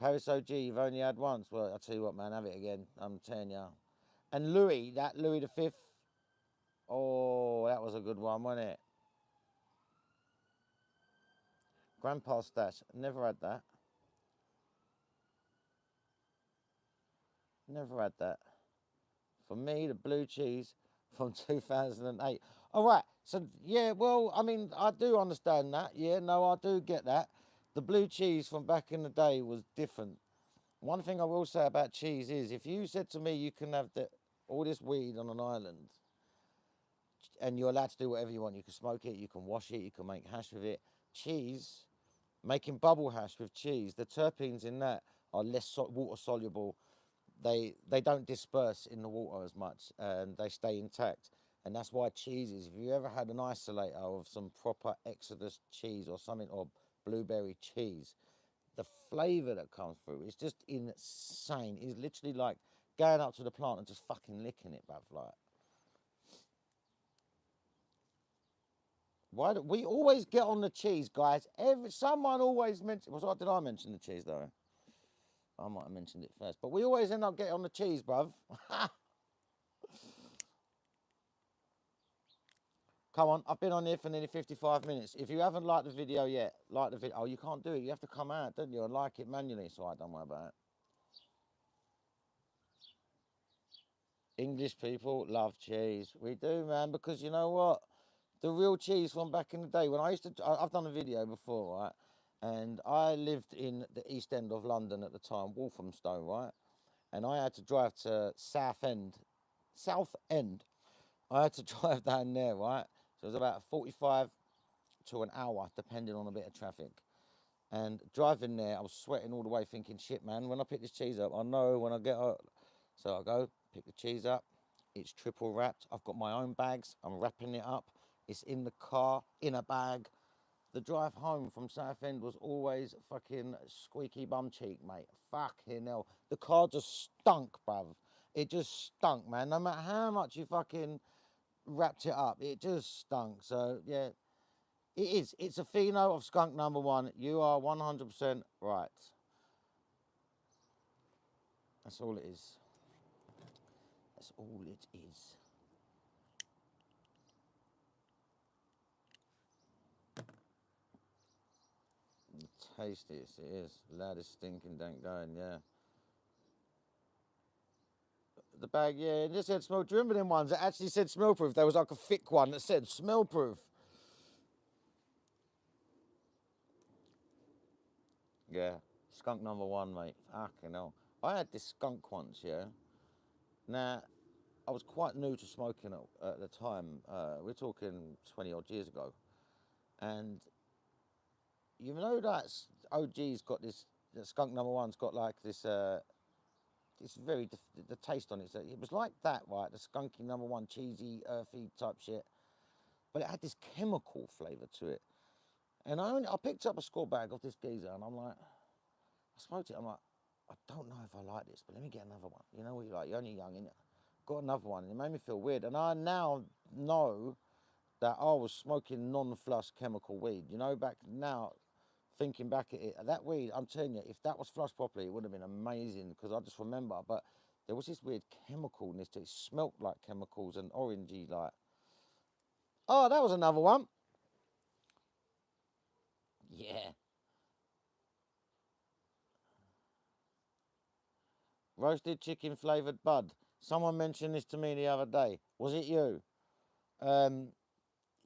Paris OG, you've only had once. Well, I'll tell you what, man, have it again. I'm telling you. And Louis, that Louis V, oh, that was a good one, wasn't it? Grandpa's Stash, never had that. Never had that. For me, the blue cheese from 2008. All right, so yeah, well, I mean, I do understand that. Yeah, no, I do get that. The blue cheese from back in the day was different. One thing I will say about cheese is, if you said to me you can have all this weed on an island and you're allowed to do whatever you want, you can smoke it, you can wash it, you can make hash with it. Cheese, making bubble hash with cheese, the terpenes in that are less water soluble. They don't disperse in the water as much, and they stay intact. And that's why cheeses, if you ever had an isolator of some proper Exodus cheese or something, or blueberry cheese, the flavour that comes through is just insane. It's literally like going up to the plant and just fucking licking it, bruv. Like, why do we always get on the cheese, guys? Someone always mentions. Did I mention the cheese though? I might have mentioned it first, but we always end up getting on the cheese, bruv. Come on, I've been on here for nearly 55 minutes. If you haven't liked the video yet, like the video. Oh, you can't do it. You have to come out, don't you, and like it manually. So I don't worry about it. English people love cheese. We do, man, because you know what? The real cheese from back in the day, when I used to, I've done a video before, right? And I lived in the East End of London at the time, Walthamstow, right? And I had to drive to Southend. I had to drive down there, right? So it was about 45 to an hour, depending on a bit of traffic. And driving there, I was sweating all the way, thinking, shit, man, when I pick this cheese up, I know when I get out. So I go, pick the cheese up. It's triple wrapped. I've got my own bags. I'm wrapping it up. It's in the car, in a bag. The drive home from Southend was always fucking squeaky bum cheek, mate. Fucking hell. The car just stunk, bruv. It just stunk, man. No matter how much you fucking wrapped it up, it just stunk. So, yeah, it is. It's a pheno of skunk number one. You are 100% right. That's all it is. That's all it is. The tastiest it is. Loudest stinking dank going, yeah. The bag, yeah, it just said smell. Do you remember them ones that actually said smell proof? There was like a thick one that said smell proof. Yeah, skunk number one, mate. Fucking hell. I had this skunk once, yeah. Now, I was quite new to smoking at the time. We're talking 20 odd years ago. And you know that OG's got this, the skunk number one's got like this it's very, the taste on it, so it was like that, right? The skunky #1, cheesy, earthy type shit. But it had this chemical flavour to it. And I picked up a score bag of this geezer, and I'm like, I smoked it, I'm like, I don't know if I like this, but let me get another one. You know what you're like, you're only young, innit? Got another one, and it made me feel weird. And I now know that I was smoking non-flush chemical weed. You know, back now, thinking back at it, that weed, I'm telling you, if that was flushed properly, it would have been amazing, because I just remember, but there was this weird chemicalness to it. It smelt like chemicals and orangey, like. Oh, that was another one. Yeah. Roasted chicken flavoured bud. Someone mentioned this to me the other day. Was it you?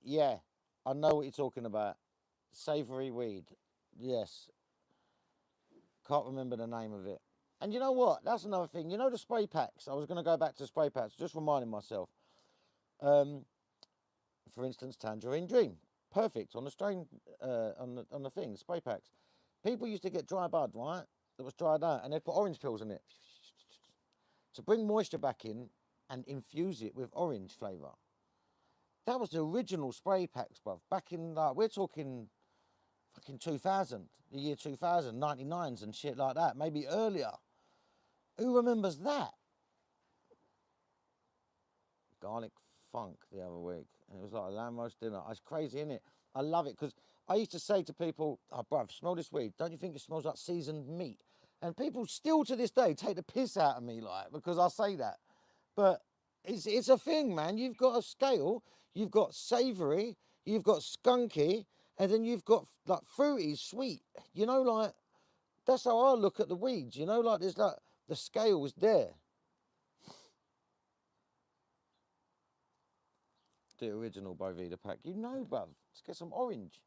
Yeah, I know what you're talking about. Savoury weed. Yes. Can't remember the name of it. And you know what? That's another thing. You know the spray packs? I was going to go back to spray packs, just reminding myself. For instance, Tangerine Dream. Perfect on the strain, on the thing, spray packs. People used to get dry bud, right? That was dried out, and they'd put orange peels in it to bring moisture back in and infuse it with orange flavour. That was the original spray packs, bruv. Back in, like, we're talking fucking 2000, the year 2000, 99s and shit like that, maybe earlier. Who remembers that? Garlic funk the other week, and it was like a lamb roast dinner. It's crazy, isn't it? I love it, because I used to say to people, oh, bruv, smell this weed. Don't you think it smells like seasoned meat? And people still to this day take the piss out of me, like, because I say that. But it's a thing, man. You've got a scale. You've got savoury. You've got skunky. And then you've got, like, fruity, sweet. You know, like, that's how I look at the weeds. You know, like, there's, like, the scale is there. The original Boveda pack. You know, bruv. Let's get some orange.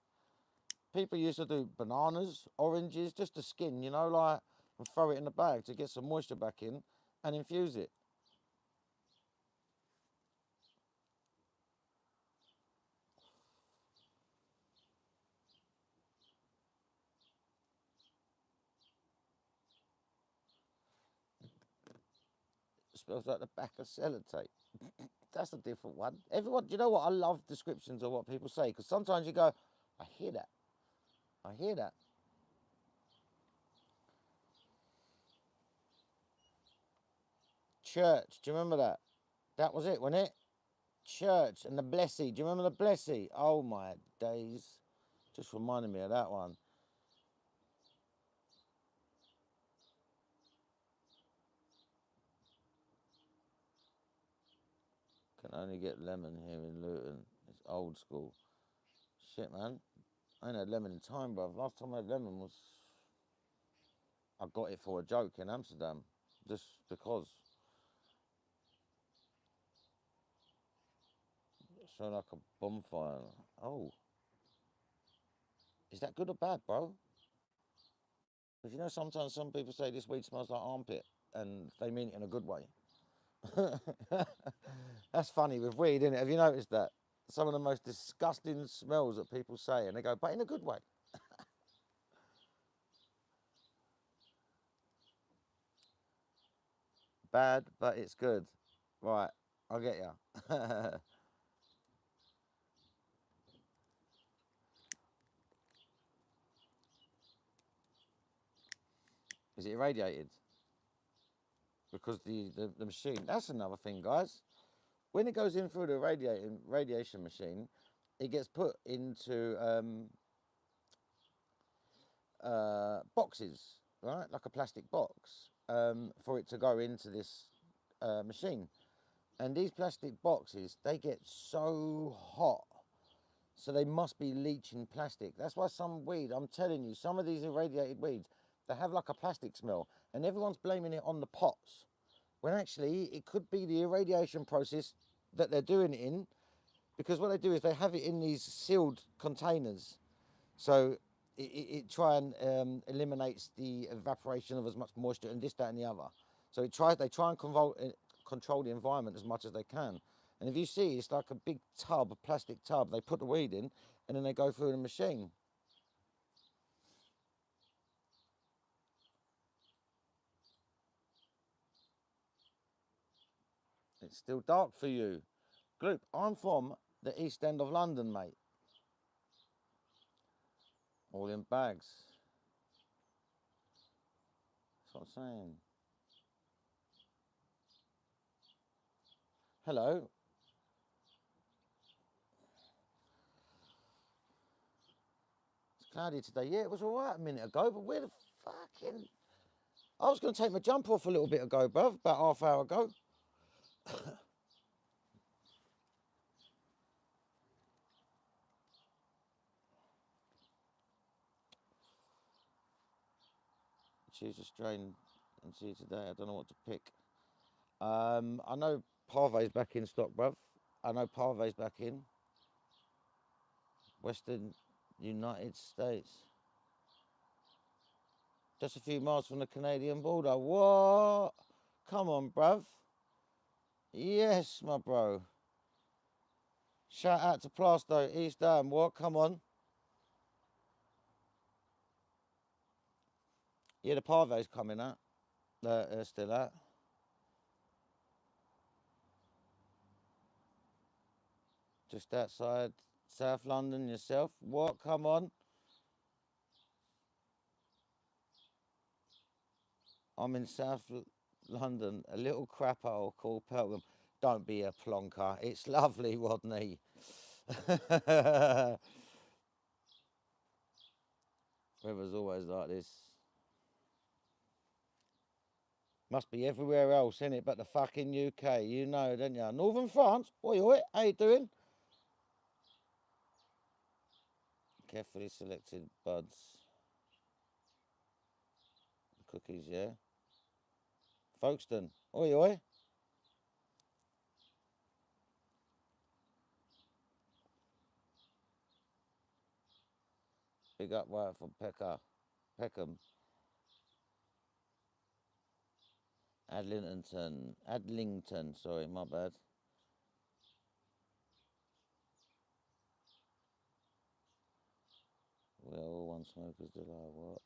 People used to do bananas, oranges, just the skin, you know, like, and throw it in the bag to get some moisture back in and infuse it. It smells like the back of sellotape. That's a different one. Everyone, do you know what? I love descriptions of what people say, because sometimes you go, I hear that. I hear that. Church, do you remember that? That was it, wasn't it? Church and the Blessy. Do you remember the Blessy? Oh my days. Just reminded me of that one. Can only get lemon here in Luton. It's old school. Shit, man. I ain't had lemon in time, bruv. Last time I had lemon was, I got it for a joke in Amsterdam. Just because. So like a bonfire. Oh. Is that good or bad, bro? Because you know, sometimes some people say this weed smells like armpit, and they mean it in a good way. That's funny with weed, isn't it? Have you noticed that? Some of the most disgusting smells that people say, and they go, but in a good way. Bad, but it's good. Right, I'll get you. Is it irradiated? Because the machine, that's another thing, guys. When it goes in through the radiation machine, it gets put into boxes, right? Like a plastic box, for it to go into this machine. And these plastic boxes, they get so hot. So they must be leaching plastic. That's why some weed, I'm telling you, some of these irradiated weeds, they have like a plastic smell. And everyone's blaming it on the pots, when actually it could be the irradiation process that they're doing it in. Because what they do is they have it in these sealed containers. So it try and eliminates the evaporation of as much moisture and this, that, and the other. So they try and control the environment as much as they can. And if you see, it's like a big tub, a plastic tub. They put the weed in, and then they go through the machine. Still dark for you. Gloop, I'm from the East End of London, mate. All in bags. That's what I'm saying. Hello. It's cloudy today. Yeah, it was all right a minute ago, but where the fucking... I was going to take my jumper off a little bit ago, bruv, about half hour ago. Choose a strain and see today. I don't know what to pick. I know Parve's back in stock, bruv. I know Parve's back in. Western United States. Just a few miles from the Canadian border. What? Come on, bruv. Yes, my bro. Shout out to Plasto, East Ham. What? Come on. Yeah, the Parve's coming out. They're still out. Just outside South London yourself. What? Come on. I'm in South London, a little crap hole called Pelham. Don't be a plonker. It's lovely, Rodney. Weather's always like this. Must be everywhere else, innit? But the fucking UK, you know, don't you? Northern France. Oi, oi. How you doing? Carefully selected buds. Cookies, yeah. Folkestone. Oi, oi. Big up right from Peckham. Adlington, sorry, my bad. We're all one smokers delight, what?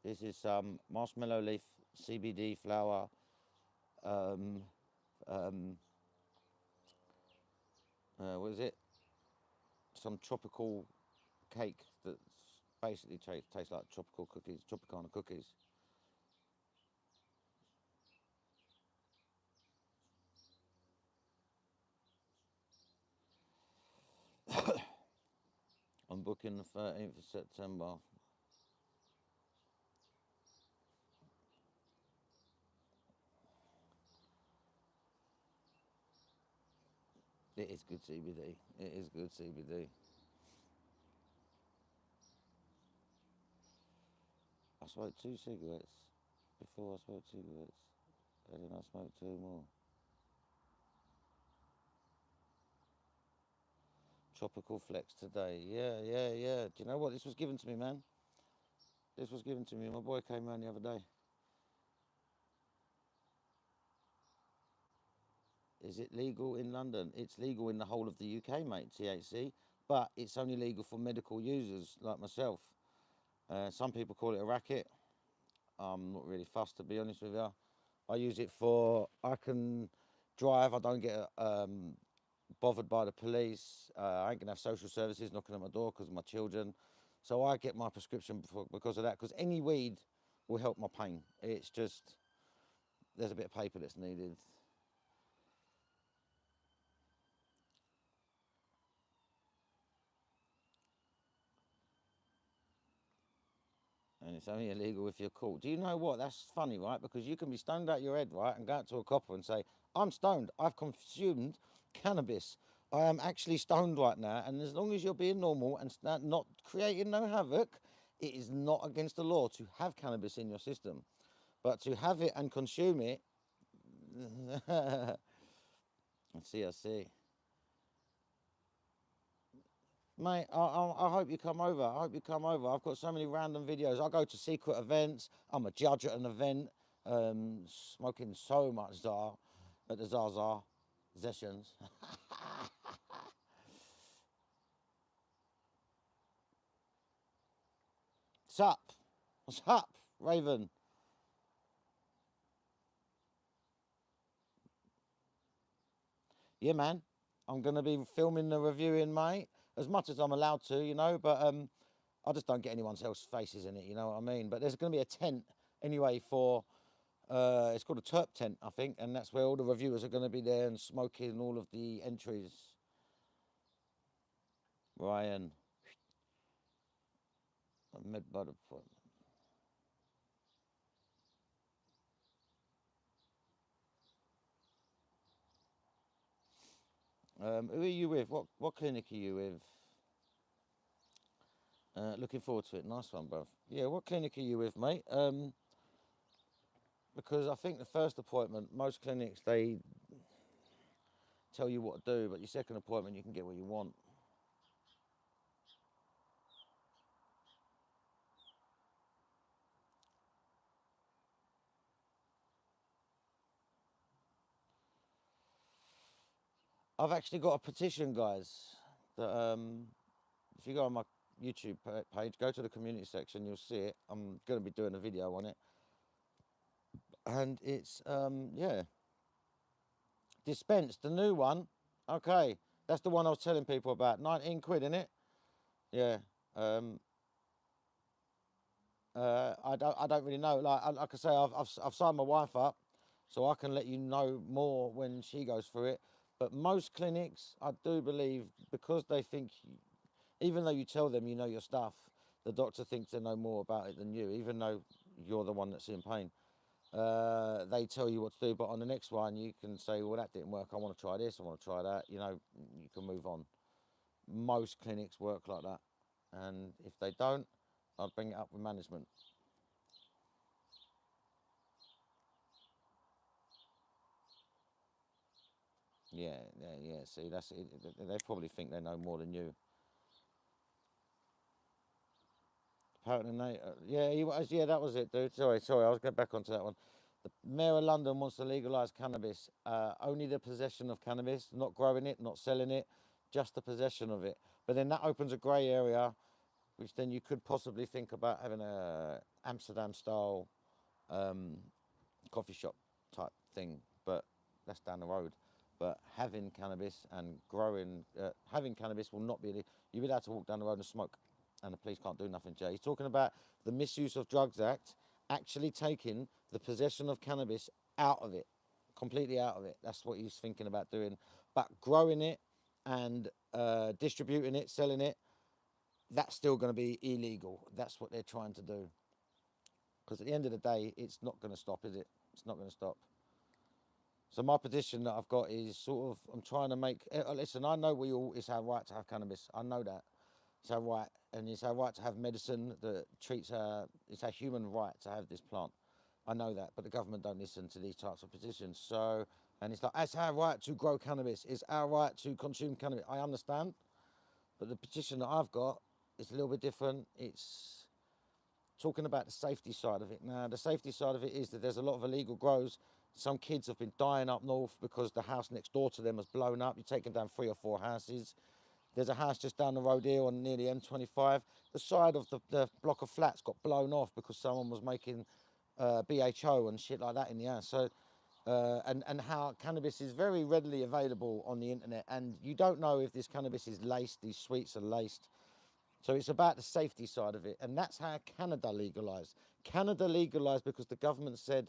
This is some marshmallow leaf, CBD flower, what is it? Some tropical cake that basically tastes like tropical cookies, Tropicana cookies. I'm booking the 13th of September. It is good CBD. It is good CBD. I smoked 2 cigarettes before I smoked cigarettes, and then I smoked 2 more. Tropical flex today. Yeah. Do you know what? This was given to me, man. This was given to me. My boy came round the other day. Is it legal in London? It's legal in the whole of the UK, mate, THC, but it's only legal for medical users like myself. Some people call it a racket. I'm not really fussed, to be honest with you. I use it for, I can drive, I don't get bothered by the police. I ain't gonna have social services knocking at my door because of my children. So I get my prescription because of that, because any weed will help my pain. It's just, there's a bit of paper that's needed. And it's only illegal if you're caught. Do you know what? That's funny, right? Because you can be stoned out your head, right, and go out to a copper and say, I'm stoned. I've consumed cannabis. I am actually stoned right now. And as long as you're being normal and not creating no havoc, it is not against the law to have cannabis in your system. But to have it and consume it, I see. Mate, I hope you come over. I hope you come over. I've got so many random videos. I go to secret events. I'm a judge at an event, smoking so much Zar at the Zaza sessions. Sup? What's up, Raven? Yeah, man. I'm going to be filming the review in May, as much as I'm allowed to, you know, but I just don't get anyone else's faces in it, you know what I mean? But there's going to be a tent anyway for, it's called a Terp tent, I think, and that's where all the reviewers are going to be there and smoking all of the entries. Ryan, mid butterfly. Who are you with? What clinic are you with? Looking forward to it. Nice one, bruv. Yeah, what clinic are you with, mate? Because I think the first appointment, most clinics, they tell you what to do, but your second appointment, you can get what you want. I've actually got a petition, guys, that if you go on my YouTube page, go to the community section, you'll see it. I'm going to be doing a video on it. And it's, yeah, dispensed, the new one. Okay, that's the one I was telling people about. 19 quid, innit? Yeah. Um, I don't really know. Like I say, I've signed my wife up, so I can let you know more when she goes through it. But most clinics, I do believe, because they think, even though you tell them you know your stuff, the doctor thinks they know more about it than you, even though you're the one that's in pain. They tell you what to do, but on the next one, you can say, well, that didn't work. I want to try this. I want to try that. You know, you can move on. Most clinics work like that. And if they don't, I'll bring it up with management. Yeah, yeah, yeah. See, that's it. They probably think they know more than you. Apparently, yeah, he was. Yeah, that was it, dude. Sorry. I was getting back onto that one. The Mayor of London wants to legalise cannabis. Only the possession of cannabis, not growing it, not selling it, just the possession of it. But then that opens a grey area, which then you could possibly think about having a Amsterdam style um, coffee shop type thing, but that's down the road. But having cannabis and having cannabis will not be, you'll be allowed to walk down the road and smoke, and the police can't do nothing, Jay. He's talking about the Misuse of Drugs Act actually taking the possession of cannabis out of it, completely out of it. That's what he's thinking about doing. But growing it and distributing it, selling it, that's still going to be illegal. That's what they're trying to do. Because at the end of the day, it's not going to stop, is it? It's not going to stop. So my petition that I've got is sort of, I'm trying to make, listen, I know it's our right to have cannabis. I know that. It's our right. And it's our right to have medicine that treats it's our human right to have this plant. I know that, but the government don't listen to these types of petitions. So, and it's like, it's our right to grow cannabis. It's our right to consume cannabis. I understand. But the petition that I've got is a little bit different. It's talking about the safety side of it. Now, the safety side of it is that there's a lot of illegal grows. Some kids have been dying up north because the house next door to them has blown up. You're taking down 3 or 4 houses. There's a house just down the road here on near the M25. The side of the block of flats got blown off because someone was making BHO and shit like that in the house. So, and how cannabis is very readily available on the internet, and you don't know if this cannabis is laced, these sweets are laced. So it's about the safety side of it. And that's how Canada legalised. Canada legalised because the government said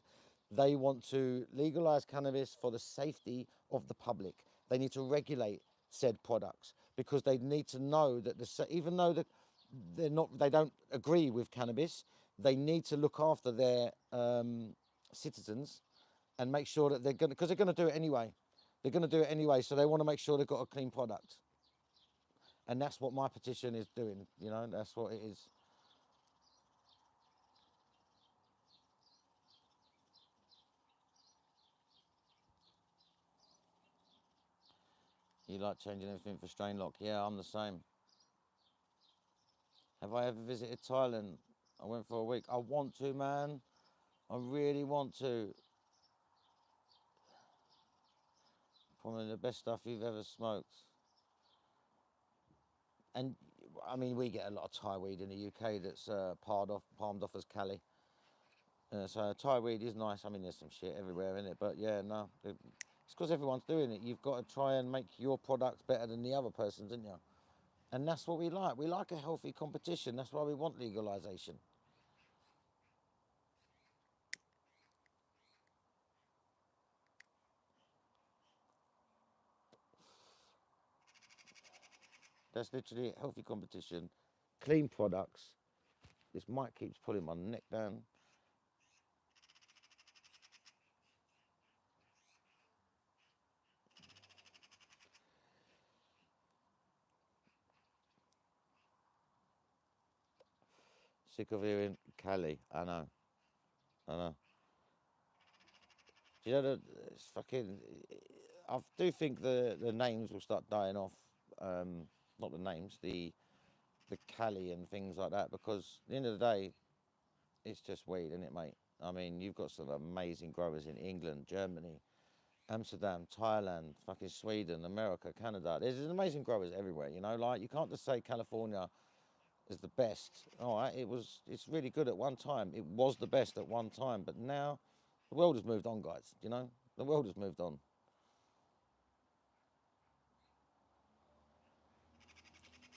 they want to legalise cannabis for the safety of the public. They need to regulate said products because they need to know that even though they don't agree with cannabis, they need to look after their citizens and make sure that because they're going to do it anyway. They're going to do it anyway, so they want to make sure they've got a clean product. And that's what my petition is doing, you know, that's what it is. You like changing everything for strain lock? Yeah, I'm the same. Have I ever visited Thailand? I went for a week. I want to, man. I really want to. Probably the best stuff you've ever smoked. And I mean, we get a lot of Thai weed in the UK that's palmed off as Cali. So Thai weed is nice. I mean, there's some shit everywhere in it, but yeah, no, it's because everyone's doing it. You've got to try and make your products better than the other person's, isn't you? And that's what we like. We like a healthy competition. That's why we want legalization. That's literally a healthy competition, clean products. This mic keeps pulling my neck down. Sick of hearing Cali. I know. I know. Do you know it's fucking? I do think the names will start dying off. Not the names, the Cali and things like that, because at the end of the day, it's just weed, isn't it, mate? I mean, you've got some amazing growers in England, Germany, Amsterdam, Thailand, fucking Sweden, America, Canada. There's amazing growers everywhere, you know. Like, you can't just say California is the best. All right, it's really good at one time. It was the best at one time, but now the world has moved on, guys. You know, the world has moved on.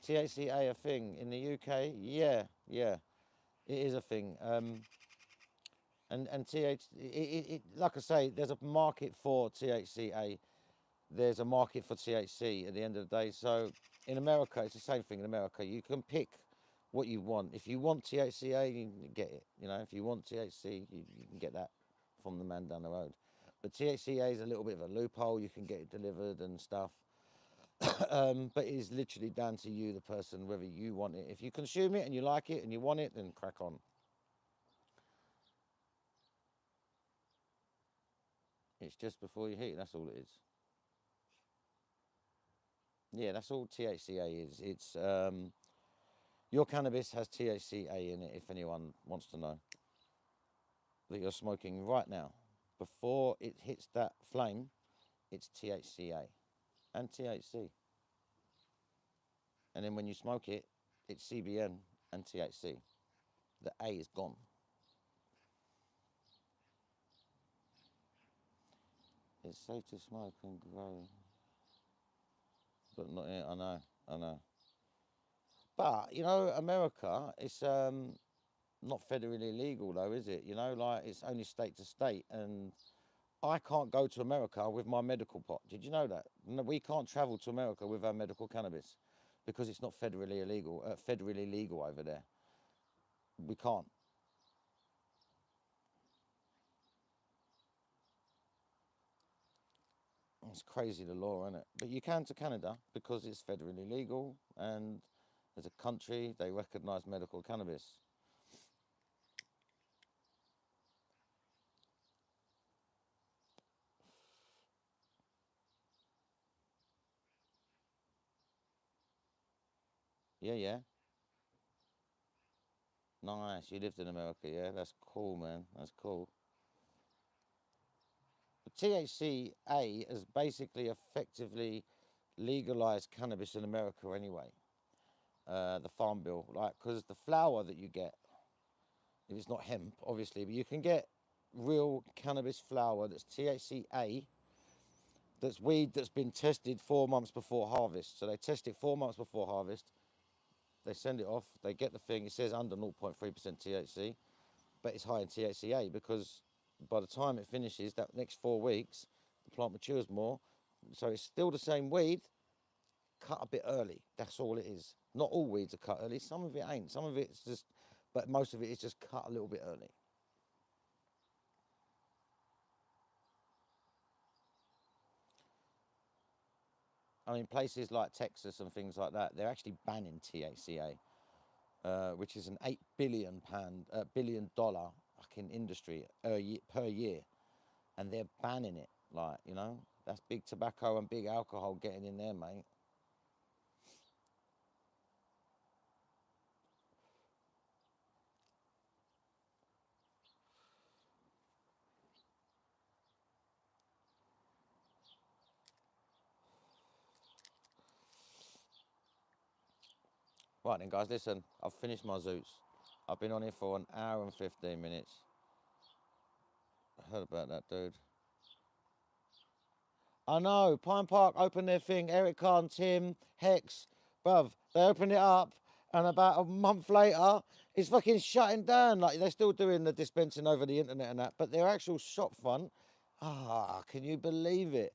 THCA a thing in the UK? Yeah, yeah, it is a thing. And like I say, there's a market for THCA. There's a market for THC at the end of the day. So in America, it's the same thing. In America, you can pick what you want. If you want THCA, you can get it. You know, if you want THC, you can get that from the man down the road. But THCA is a little bit of a loophole. You can get it delivered and stuff. But it is literally down to you, the person, whether you want it. If you consume it and you like it and you want it, then crack on. It's just before you hit. That's all it is. Yeah, that's all THCA is. It's your cannabis has THCA in it. If anyone wants to know that you're smoking right now, before it hits that flame, it's THCA and THC. And then when you smoke it, it's CBN and THC. The A is gone. It's safe to smoke and grow, but not here. I know, I know. But you know, America, it's not federally legal though, is it? You know, like it's only state to state, and I can't go to America with my medical pot. Did you know that? No, we can't travel to America with our medical cannabis because it's not federally illegal, federally legal over there. We can't. It's crazy the law, isn't it? But you can to Canada because it's federally legal, and as a country, they recognise medical cannabis. Yeah, yeah. Nice. You lived in America, yeah? That's cool, man. That's cool. But THCA has basically effectively legalized cannabis in America anyway. The farm bill, like, because the flower that you get, if it's not hemp, obviously, but you can get real cannabis flower that's THCA, that's weed that's been tested 4 months before harvest. So they test it 4 months before harvest. They send it off. They get the thing. It says under 0.3% THC, but it's high in THCA because by the time it finishes, that next 4 weeks, the plant matures more. So it's still the same weed, cut a bit early. That's all it is. Not all weeds are cut early. Some of it ain't. Some of it's just, but most of it is just cut a little bit early. I mean, places like Texas and things like that, they're actually banning THCA, which is an $8 billion fucking industry per year, and they're banning it. Like, you know, that's big tobacco and big alcohol getting in there, mate. Right then, guys, listen. I've finished my zoots. I've been on here for 1 hour and 15 minutes. I heard about that, dude. I know. Pine Park opened their thing. Eric Khan, Tim, Hex, bruv. They opened it up, and about a month later, it's fucking shutting down. Like, they're still doing the dispensing over the internet and that, but their actual shop front, can you believe it?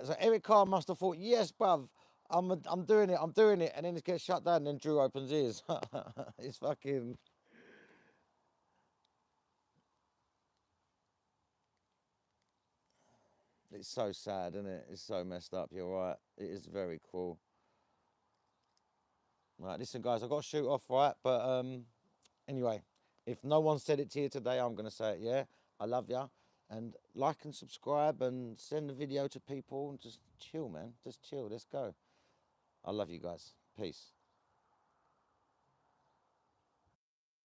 So Eric Carr must have thought, yes, bruv, I'm doing it, and then it gets shut down, and then Drew opens his. It's fucking... It's so sad, isn't it? It's so messed up, you're right. It is very cool. Right, listen, guys, I've got to shoot off, right? But anyway, if no one said it to you today, I'm going to say it, yeah? I love ya. And like and subscribe and send the video to people and just chill, man. Just chill. Let's go. I love you guys. Peace.